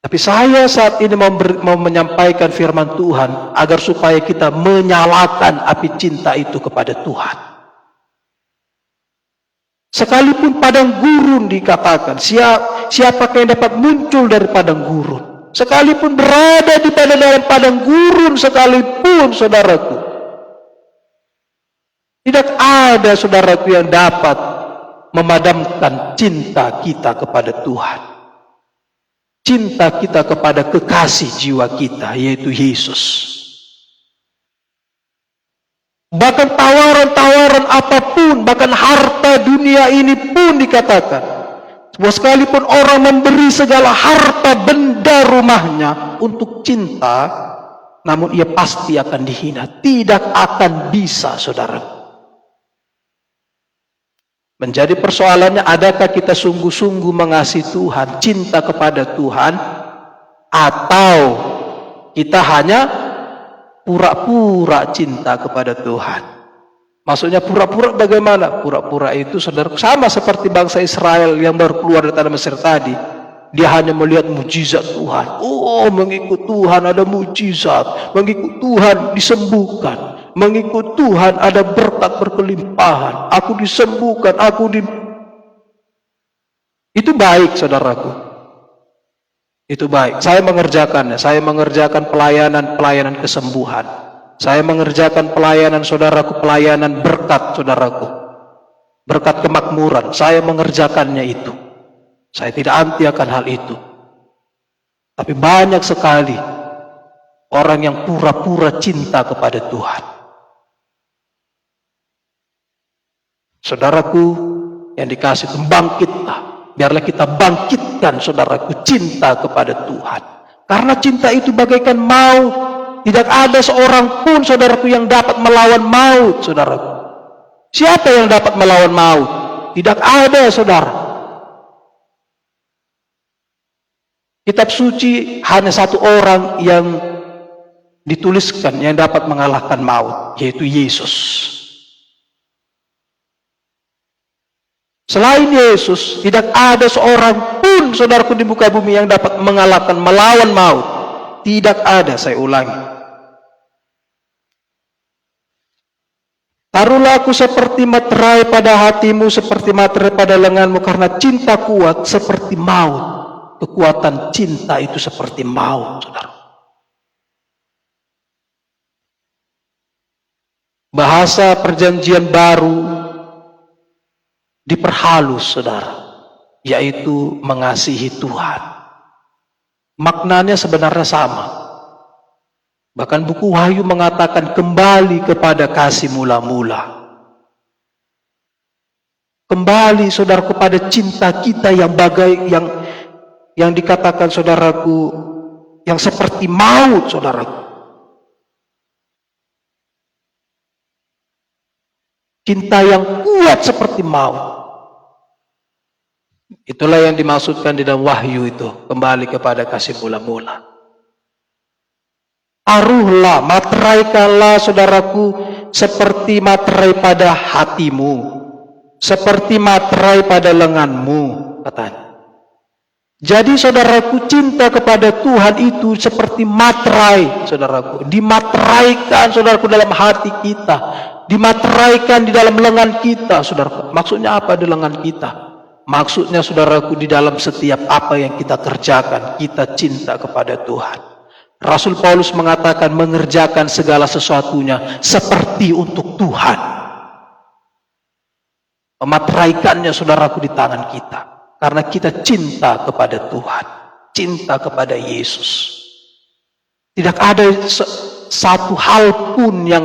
Tapi saya saat ini mau menyampaikan firman Tuhan agar supaya kita menyalakan api cinta itu kepada Tuhan. Sekalipun padang gurun dikatakan, siapakah yang dapat muncul dari padang gurun? Sekalipun berada di dalam padang gurun sekalipun, saudaraku, tidak ada, saudaraku, yang dapat memadamkan cinta kita kepada Tuhan. Cinta kita kepada kekasih jiwa kita, yaitu Yesus. Bahkan tawaran-tawaran apapun, bahkan harta dunia ini pun dikatakan, bahwa sekalipun orang memberi segala harta benda rumahnya untuk cinta, namun ia pasti akan dihina. Tidak akan bisa, saudara. Menjadi persoalannya, adakah kita sungguh-sungguh mengasihi Tuhan, cinta kepada Tuhan, atau kita hanya pura-pura cinta kepada Tuhan? Maksudnya pura-pura bagaimana? Pura-pura itu, saudara, sama seperti bangsa Israel yang baru keluar dari tanah Mesir tadi. Dia hanya melihat mujizat Tuhan. Oh, mengikut Tuhan ada mujizat, mengikut Tuhan disembuhkan. Mengikut Tuhan ada berkat berkelimpahan. Aku disembuhkan, Itu baik, saudaraku. Itu baik. Saya mengerjakannya. Saya mengerjakan pelayanan kesembuhan. Saya mengerjakan pelayanan saudaraku, pelayanan berkat saudaraku. Berkat kemakmuran, saya mengerjakannya itu. Saya tidak anti akan hal itu. Tapi banyak sekali orang yang pura-pura cinta kepada Tuhan. Saudaraku yang dikasih, bangkitlah. Biarlah kita bangkitkan saudaraku cinta kepada Tuhan. Karena cinta itu bagaikan maut. Tidak ada seorang pun saudaraku yang dapat melawan maut, saudaraku. Siapa yang dapat melawan maut? Tidak ada, saudara. Kitab suci hanya satu orang yang dituliskan yang dapat mengalahkan maut, yaitu Yesus. Selain Yesus, tidak ada seorang pun saudaraku di muka bumi yang dapat mengalahkan, melawan maut. Tidak ada, saya ulangi. Taruhlah aku seperti materai pada hatimu, seperti materai pada lenganmu, karena cinta kuat seperti maut. Kekuatan cinta itu seperti maut, saudara. Bahasa perjanjian baru diperhalus, saudara, yaitu mengasihi Tuhan. Maknanya sebenarnya sama. Bahkan buku Wahyu mengatakan kembali kepada kasih mula-mula. Kembali, saudara, kepada cinta kita yang yang dikatakan saudaraku yang seperti maut, saudaraku. Cinta yang kuat seperti maut. Itulah yang dimaksudkan di dalam Wahyu itu, kembali kepada kasih mula-mula. Taruhlah, materaikanlah saudaraku seperti materai pada hatimu, seperti materai pada lenganmu, katanya. Jadi saudaraku, cinta kepada Tuhan itu seperti materai, saudaraku. Dimateraikan, saudaraku, dalam hati kita. Dimateraikan di dalam lengan kita, saudaraku. Maksudnya apa di lengan kita? Maksudnya, saudaraku, di dalam setiap apa yang kita kerjakan, kita cinta kepada Tuhan. Rasul Paulus mengatakan mengerjakan segala sesuatunya seperti untuk Tuhan. Memateraikannya, saudaraku, di tangan kita. Karena kita cinta kepada Tuhan. Cinta kepada Yesus. Tidak ada satu hal pun yang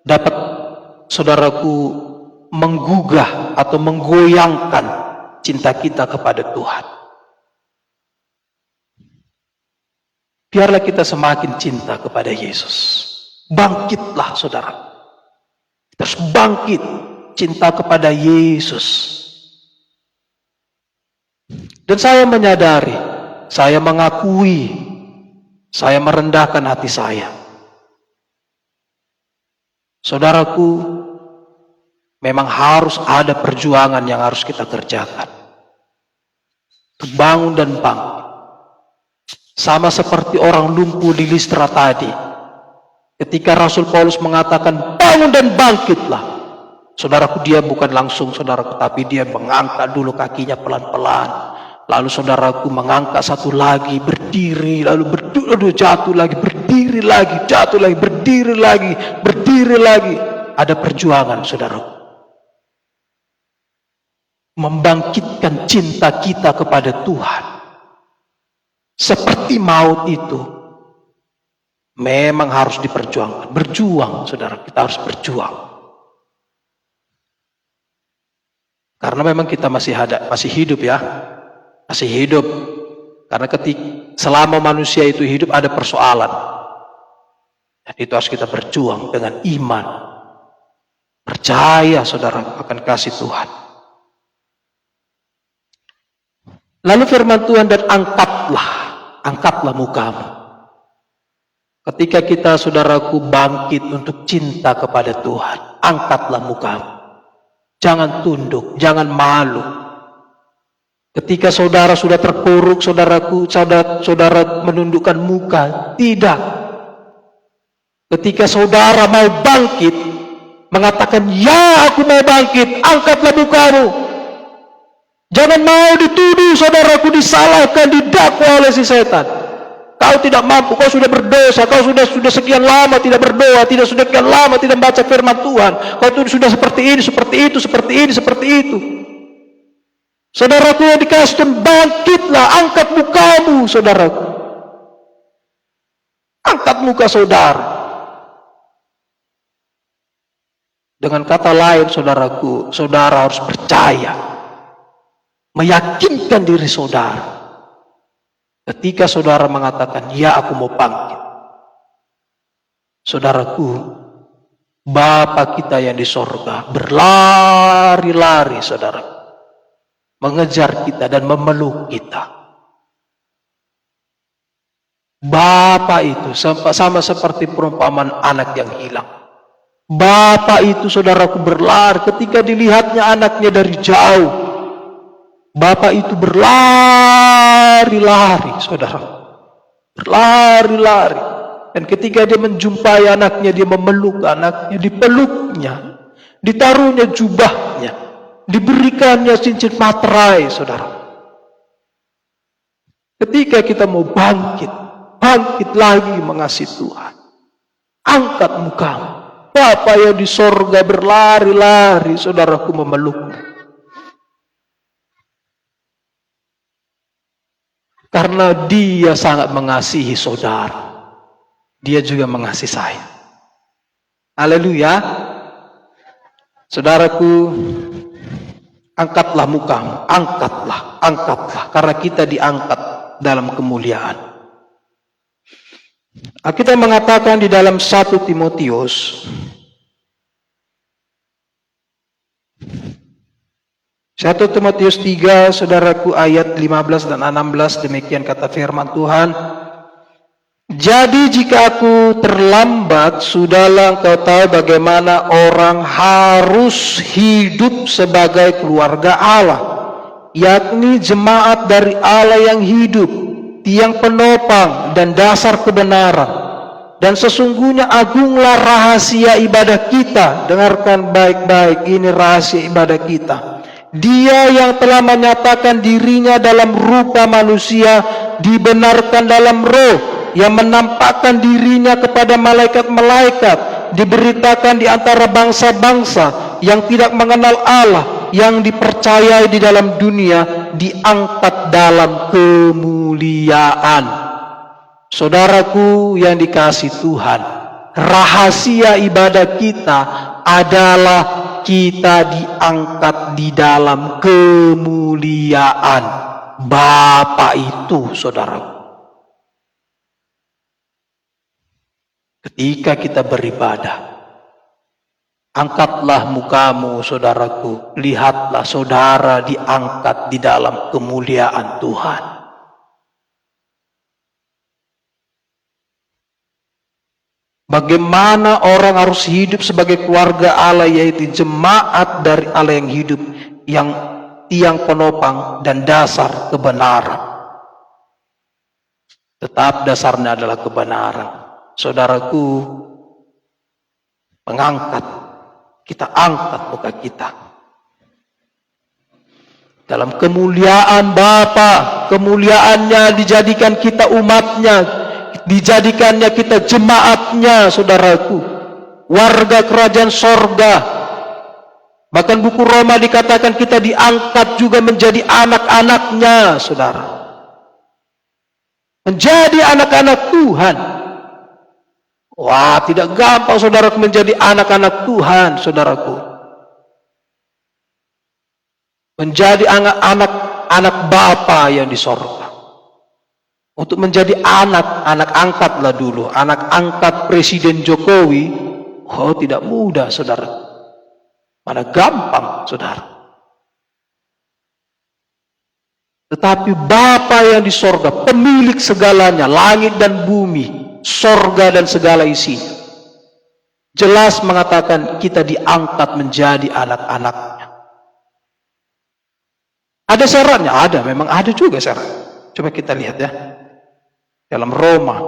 dapat, saudaraku, menggugah atau menggoyangkan cinta kita kepada Tuhan. Biarlah kita semakin cinta kepada Yesus. Bangkitlah, saudara. Terus bangkit cinta kepada Yesus. Dan saya menyadari, saya mengakui, saya merendahkan hati saya. Saudaraku, memang harus ada perjuangan yang harus kita kerjakan. Bangun dan bangkit. Sama seperti orang lumpuh di Listra tadi. Ketika Rasul Paulus mengatakan bangun dan bangkitlah. Saudaraku, dia bukan langsung, saudaraku, tapi dia mengangkat dulu kakinya pelan-pelan. Lalu saudaraku mengangkat satu lagi, berdiri, lalu jatuh lagi, berdiri lagi, jatuh lagi, berdiri lagi, berdiri lagi. Ada perjuangan, saudaraku. Membangkitkan cinta kita kepada Tuhan. Seperti maut itu memang harus diperjuangkan. Berjuang, saudara, kita harus berjuang. Karena memang kita masih hidup, ya. Masih hidup. Karena selama manusia itu hidup ada persoalan. Dan itu harus kita berjuang dengan iman. Percaya, saudara, akan kasih Tuhan. Lalu firman Tuhan, dan angkatlah mukamu. Ketika kita, saudaraku, bangkit untuk cinta kepada Tuhan, angkatlah mukamu. Jangan tunduk, jangan malu. Ketika saudara sudah terpuruk, saudaraku, saudara menundukkan muka, tidak. Ketika saudara mau bangkit, mengatakan, ya, aku mau bangkit, angkatlah mukamu. Jangan mau dituduh, saudaraku, disalahkan, didakwa oleh si setan. Kau tidak mampu, kau sudah berdosa, kau sudah sekian lama tidak berdoa, tidak sudah sekian lama tidak membaca firman Tuhan. Kau sudah seperti ini, seperti itu, seperti ini, seperti itu. Saudaraku yang dikasih Tuhan, bangkitlah, angkat mukamu, saudaraku. Angkat muka saudara. Dengan kata lain, saudaraku, saudara harus percaya, meyakinkan diri saudara. Ketika saudara mengatakan, ya aku mau bangkit. Saudaraku, Bapa kita yang di sorga berlari-lari, saudara, mengejar kita dan memeluk kita. Bapa itu sama seperti perumpamaan anak yang hilang. Bapa itu, saudaraku, berlari ketika dilihatnya anaknya dari jauh. Bapak itu berlari-lari, saudara. Berlari-lari. Dan ketika dia menjumpai anaknya, dia memeluk anaknya, dipeluknya, ditaruhnya jubahnya, diberikannya cincin materai, saudara. Ketika kita mau bangkit lagi mengasihi Tuhan, angkat mukamu. Bapa yang di sorga berlari-lari, saudaraku, memelukmu. Karena dia sangat mengasihi saudara. Dia juga mengasihi saya. Haleluya. Saudaraku, angkatlah mukamu. Angkatlah. Karena kita diangkat dalam kemuliaan. Kita mengatakan di dalam 1 Timotius 1 Timotius 3, saudaraku, ayat 15 dan 16, demikian kata firman Tuhan. Jadi jika aku terlambat, sudahlah engkau tahu bagaimana orang harus hidup sebagai keluarga Allah, yakni jemaat dari Allah yang hidup, tiang penopang dan dasar kebenaran. Dan sesungguhnya agunglah rahasia ibadah kita. Dengarkan baik-baik, ini rahasia ibadah kita. Dia yang telah menyatakan dirinya dalam rupa manusia, dibenarkan dalam roh, yang menampakkan dirinya kepada malaikat-malaikat, diberitakan di antara bangsa-bangsa yang tidak mengenal Allah, yang dipercayai di dalam dunia, diangkat dalam kemuliaan. Saudaraku yang dikasihi Tuhan, rahasia ibadah kita adalah kita diangkat di dalam kemuliaan Bapa itu, saudaraku. Ketika kita beribadah, angkatlah mukamu, saudaraku. Lihatlah saudara diangkat di dalam kemuliaan Tuhan. Bagaimana orang harus hidup sebagai keluarga Allah, yaitu jemaat dari Allah yang hidup, yang tiang penopang dan dasar kebenaran. Tetap dasarnya adalah kebenaran. Saudaraku, mengangkat, kita angkat muka kita dalam kemuliaan Bapa. Kemuliaannya dijadikan kita umatnya, dijadikannya kita jemaatnya, saudaraku, warga kerajaan sorga. Bahkan buku Roma dikatakan kita diangkat juga menjadi anak-anaknya, saudara, menjadi anak-anak Tuhan. Wah, tidak gampang, saudaraku, menjadi anak-anak Tuhan, saudaraku. Menjadi anak-anak Bapa yang di sorga. Untuk menjadi anak angkatlah dulu. Anak angkat Presiden Jokowi, oh tidak mudah, saudara. Mana gampang, saudara. Tetapi Bapa yang di sorga, pemilik segalanya, langit dan bumi, sorga dan segala isinya, jelas mengatakan kita diangkat menjadi anak-anaknya. Ada syaratnya? Ada, memang ada juga syarat. Coba kita lihat ya. Dalam Roma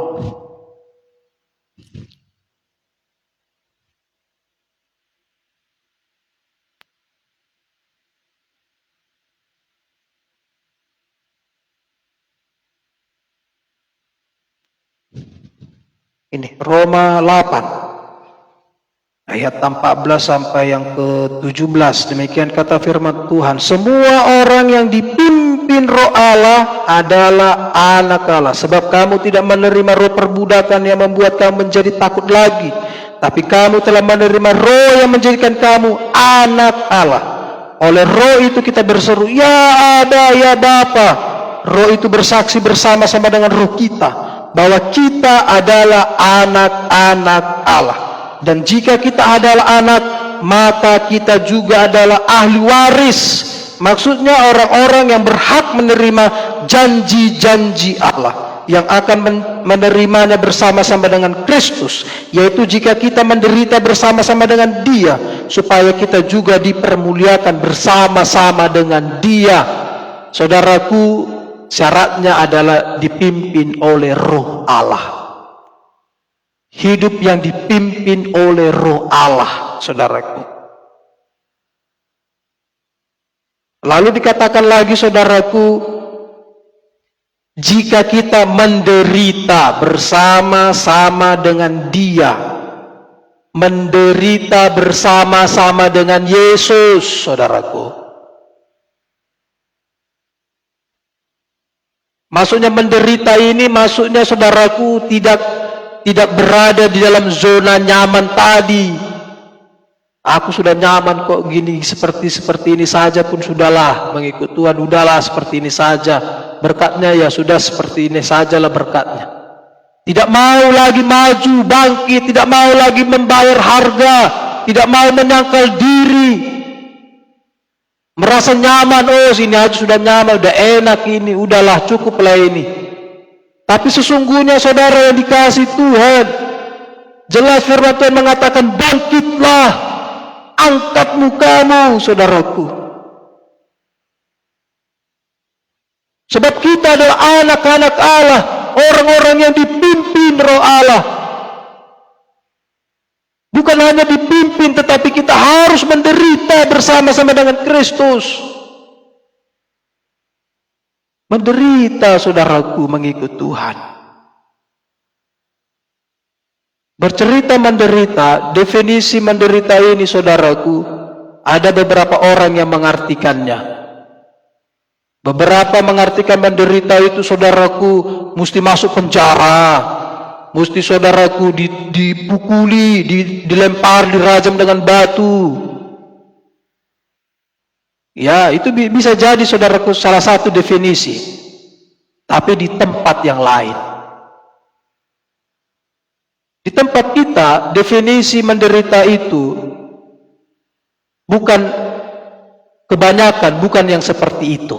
Ini Roma 8 ayat 14 sampai yang ke-17. Demikian kata firman Tuhan, semua orang yang dipimpin roh Allah adalah anak Allah. Sebab kamu tidak menerima roh perbudakan yang membuat kamu menjadi takut lagi, tapi kamu telah menerima roh yang menjadikan kamu anak Allah. Oleh roh itu kita berseru, ya Aba, ya Bapa. Roh itu bersaksi bersama-sama dengan roh kita bahwa kita adalah anak-anak Allah. Dan jika kita adalah anak, maka kita juga adalah ahli waris. Maksudnya orang-orang yang berhak menerima janji-janji Allah, yang akan menerimanya bersama-sama dengan Kristus, yaitu jika kita menderita bersama-sama dengan Dia, supaya kita juga dipermuliakan bersama-sama dengan Dia. Saudaraku, syaratnya adalah dipimpin oleh roh Allah. Hidup yang dipimpin oleh roh Allah, saudaraku. Lalu dikatakan lagi, saudaraku, jika kita menderita bersama-sama dengan Dia, menderita bersama-sama dengan Yesus, saudaraku. Maksudnya menderita ini, maksudnya saudaraku tidak berada di dalam zona nyaman tadi. Aku sudah nyaman kok gini, seperti ini saja pun sudahlah, mengikut Tuhan udahlah seperti ini saja. Berkatnya ya sudah seperti ini sajalah berkatnya. Tidak mau lagi maju, bangkit, tidak mau lagi membayar harga, tidak mau menyangkal diri. Merasa nyaman, oh sini aja sudah nyaman, udah enak ini, udahlah cukuplah ini. Tapi sesungguhnya saudara yang dikasih Tuhan, jelas firman Tuhan mengatakan, bangkitlah, angkat mukamu, saudaraku. Sebab kita adalah anak-anak Allah, orang-orang yang dipimpin roh Allah. Bukan hanya dipimpin, tetapi kita harus menderita bersama-sama dengan Kristus. Menderita, saudaraku, mengikut Tuhan. Bercerita menderita, definisi menderita ini, saudaraku, ada beberapa orang yang mengartikannya. Beberapa mengartikan menderita itu, saudaraku, mesti masuk penjara, mesti saudaraku dipukuli, dilempar, dirajam dengan batu. Ya, itu bisa jadi, saudaraku, salah satu definisi. Tapi di tempat yang lain. Di tempat kita, definisi menderita itu bukan kebanyakan, bukan yang seperti itu.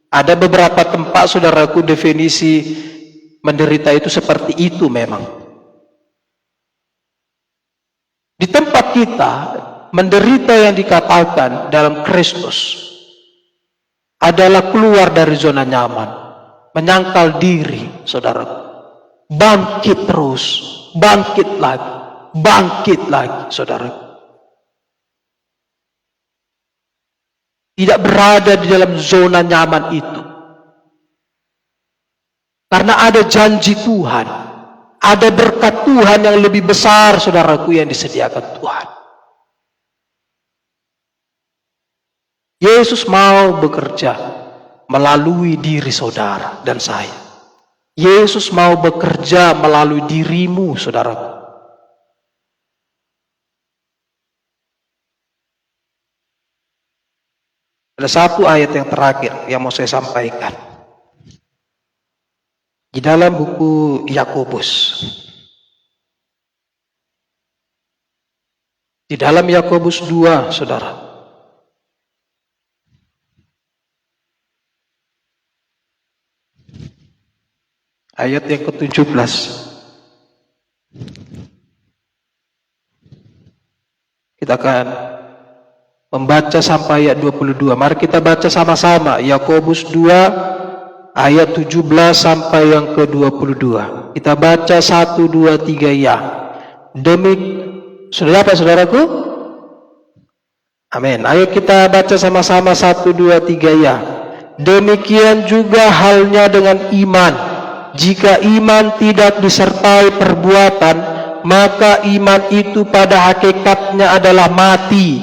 Ada beberapa tempat, saudaraku, definisi menderita itu seperti itu memang. Di tempat kita, menderita yang dikatakan dalam Kristus adalah keluar dari zona nyaman, menyangkal diri, saudaraku. Bangkit terus, bangkit lagi, saudaraku. Tidak berada di dalam zona nyaman itu. Karena ada janji Tuhan, ada berkat Tuhan yang lebih besar, saudaraku, yang disediakan Tuhan. Yesus mau bekerja melalui diri saudara dan saya. Yesus mau bekerja melalui dirimu, saudaraku. Ada satu ayat yang terakhir yang mau saya sampaikan. Di dalam buku Yakobus. Di dalam Yakobus 2, saudara. Ayat yang ke-17. Kita akan membaca sampai ayat 22. Mari kita baca sama-sama. Yakobus 2 ayat 17 sampai yang ke-22. Kita baca 1, 2, 3 ya. Sudah dapat, saudaraku? Amin. Ayo kita baca sama-sama 1, 2, 3 ya. Demikian juga halnya dengan iman. Jika iman tidak disertai perbuatan, maka iman itu pada hakikatnya adalah mati.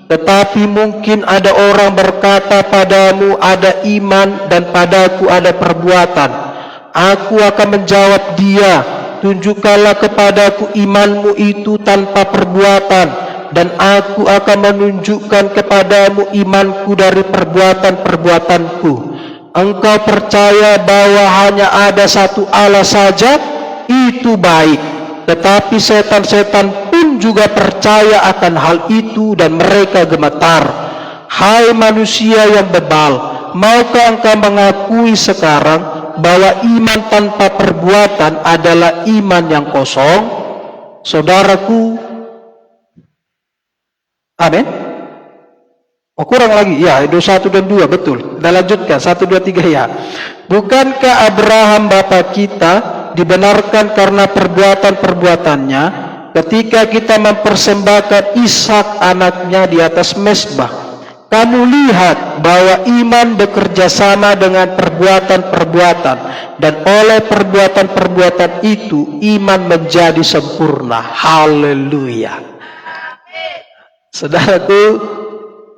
Tetapi mungkin ada orang berkata padamu ada iman dan padaku ada perbuatan. Aku akan menjawab dia, tunjukkanlah kepadaku imanmu itu tanpa perbuatan, dan aku akan menunjukkan kepadamu imanku dari perbuatan-perbuatanku. Engkau percaya bahwa hanya ada satu Allah saja, itu baik. Tetapi setan-setan pun juga percaya akan hal itu dan mereka gemetar. Hai manusia yang bebal, maukah engkau mengakui sekarang bahwa iman tanpa perbuatan adalah iman yang kosong? Saudaraku, amin. Oh, kurang lagi, ya, itu 1 dan 2, betul. Kita lanjutkan, 1, 2, 3, ya. Bukankah Abraham bapa kita dibenarkan karena perbuatan-perbuatannya ketika kita mempersembahkan Ishak anaknya di atas mezbah? Kamu lihat bahwa iman bekerja sama dengan perbuatan-perbuatan, dan oleh perbuatan-perbuatan itu iman menjadi sempurna. Haleluya. Saudaraku,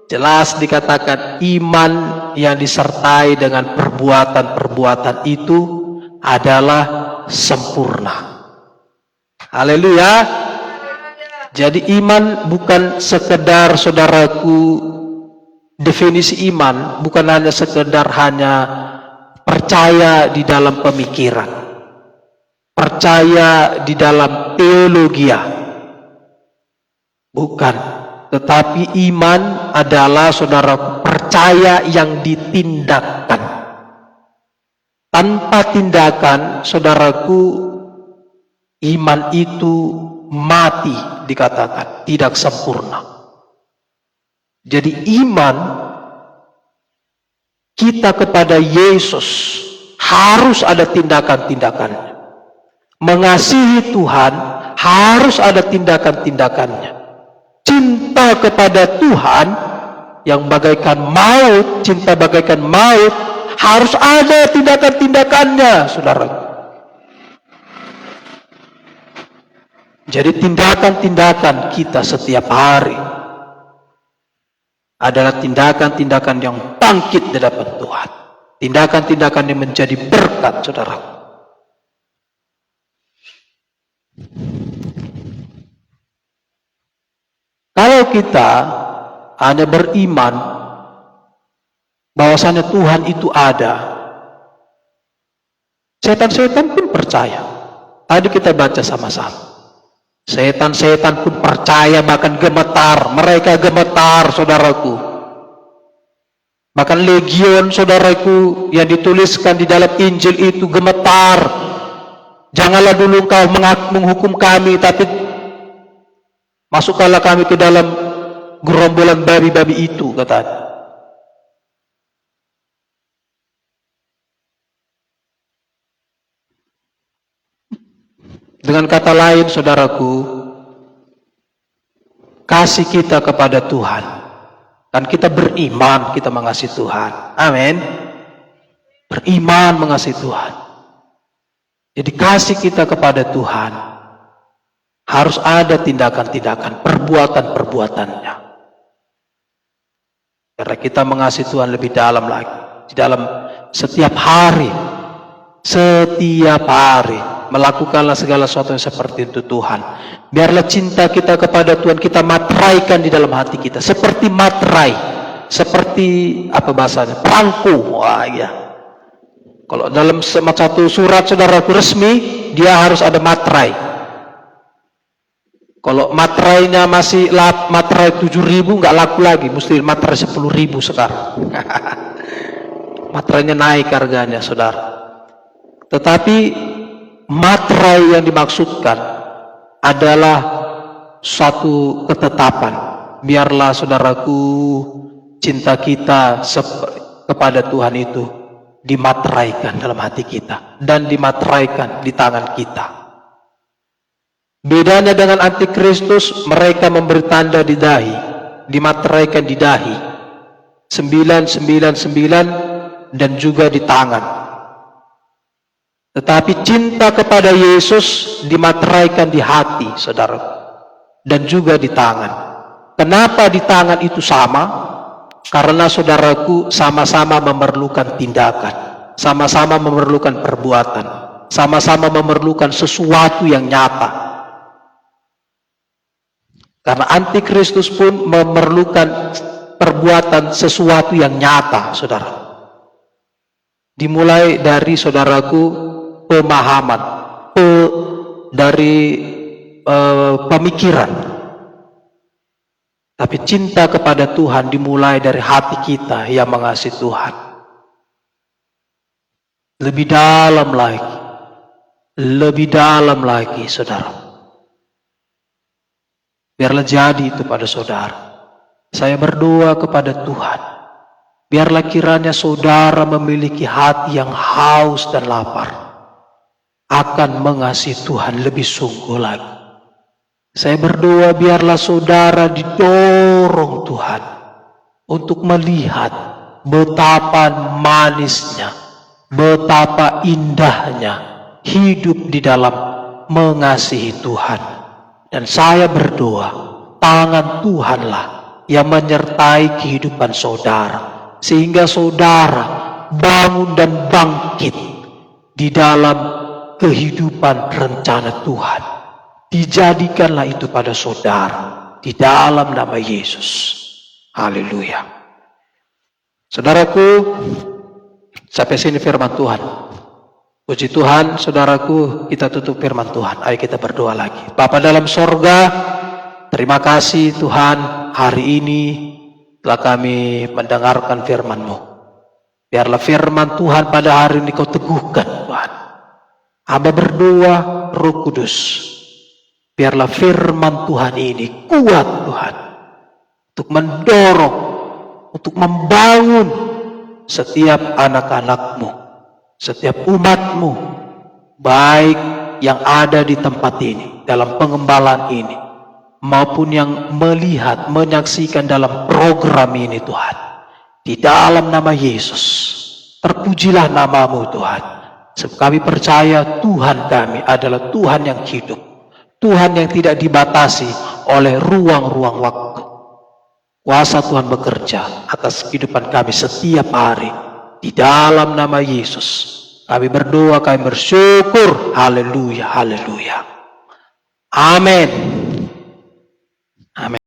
jelas dikatakan iman yang disertai dengan perbuatan-perbuatan itu adalah sempurna. Haleluya. Jadi iman bukan sekedar, saudaraku, definisi iman bukan hanya sekedar percaya di dalam pemikiran, percaya di dalam teologia. Bukan. Tetapi iman adalah, saudara, percaya yang ditindakkan. Tanpa tindakan, saudaraku, iman itu mati, dikatakan tidak sempurna. Jadi iman kita kepada Yesus harus ada tindakan-tindakannya. Mengasihi Tuhan harus ada tindakan-tindakannya. Cinta kepada Tuhan yang bagaikan maut, cinta bagaikan maut, harus ada tindakan-tindakannya, saudara. Jadi tindakan-tindakan kita setiap hari adalah tindakan-tindakan yang bangkit di hadapan Tuhan. Tindakan-tindakan yang menjadi berkat, saudara. Kalau kita hanya beriman bahwasanya Tuhan itu ada, setan-setan pun percaya. Tadi kita baca sama-sama. Setan-setan pun percaya, bahkan gemetar. Mereka gemetar, saudaraku. Bahkan legion, saudaraku, yang dituliskan di dalam Injil itu gemetar. Janganlah dulu kau menghukum kami, tapi masukkanlah kami ke dalam gerombolan babi-babi itu, katanya. Dengan kata lain, saudaraku, kasih kita kepada Tuhan. Kan kita beriman, kita mengasihi Tuhan. Amin. Beriman mengasihi Tuhan. Jadi kasih kita kepada Tuhan harus ada tindakan-tindakan, perbuatan-perbuatannya. Karena kita mengasihi Tuhan lebih dalam lagi. Di dalam setiap hari melakukanlah segala sesuatu yang seperti itu Tuhan. Biarlah cinta kita kepada Tuhan kita materaikan di dalam hati kita. Seperti materai. Seperti apa bahasanya? Perangko. Wah, iya. Kalau dalam satu surat saudaraku resmi, dia harus ada materai. Kalau materainya masih materai 7.000 nggak laku lagi, mesti materai 10.000 sekarang. Materainya naik harganya, saudara. Tetapi materai yang dimaksudkan adalah suatu ketetapan. Biarlah, saudaraku, cinta kita kepada Tuhan itu dimateraikan dalam hati kita dan dimateraikan di tangan kita. Bedanya dengan antikristus, mereka memberi tanda di dahi, dimateraikan di dahi, 999 dan juga di tangan. Tetapi cinta kepada Yesus dimateraikan di hati, saudara, dan juga di tangan. Kenapa di tangan itu sama? Karena saudaraku sama-sama memerlukan tindakan, sama-sama memerlukan perbuatan, sama-sama memerlukan sesuatu yang nyata. Karena antikristus pun memerlukan perbuatan sesuatu yang nyata, saudara. Dimulai dari saudaraku pemahaman, dari pemikiran. Tapi cinta kepada Tuhan dimulai dari hati kita yang mengasihi Tuhan. Lebih dalam lagi, saudara. Biarlah jadi itu pada saudara. Saya berdoa kepada Tuhan, biarlah kiranya saudara memiliki hati yang haus dan lapar akan mengasihi Tuhan lebih sungguh lagi. Saya berdoa biarlah saudara didorong Tuhan untuk melihat betapa manisnya, betapa indahnya hidup di dalam mengasihi Tuhan. Dan saya berdoa, tangan Tuhanlah yang menyertai kehidupan saudara, sehingga saudara bangun dan bangkit di dalam kehidupan rencana Tuhan. Dijadikanlah itu pada saudara di dalam nama Yesus. Haleluya. Saudaraku, sampai sini firman Tuhan. Puji Tuhan, saudaraku, kita tutup firman Tuhan. Ayo kita berdoa lagi. Bapa dalam sorga, terima kasih Tuhan, hari ini telah kami mendengarkan firman-Mu. Biarlah firman Tuhan pada hari ini Kau teguhkan, Tuhan. Hamba berdoa, Roh Kudus, biarlah firman Tuhan ini kuat, Tuhan, untuk mendorong, untuk membangun setiap anak-anak-Mu, setiap umat-Mu, baik yang ada di tempat ini, dalam pengembalaan ini, maupun yang melihat, menyaksikan dalam program ini, Tuhan. Di dalam nama Yesus, terpujilah nama-Mu, Tuhan. Sebab kami percaya Tuhan kami adalah Tuhan yang hidup, Tuhan yang tidak dibatasi oleh ruang-ruang waktu. Kuasa Tuhan bekerja atas kehidupan kami setiap hari. Di dalam nama Yesus kami berdoa, kami bersyukur. Haleluya, haleluya. Amin. Amin.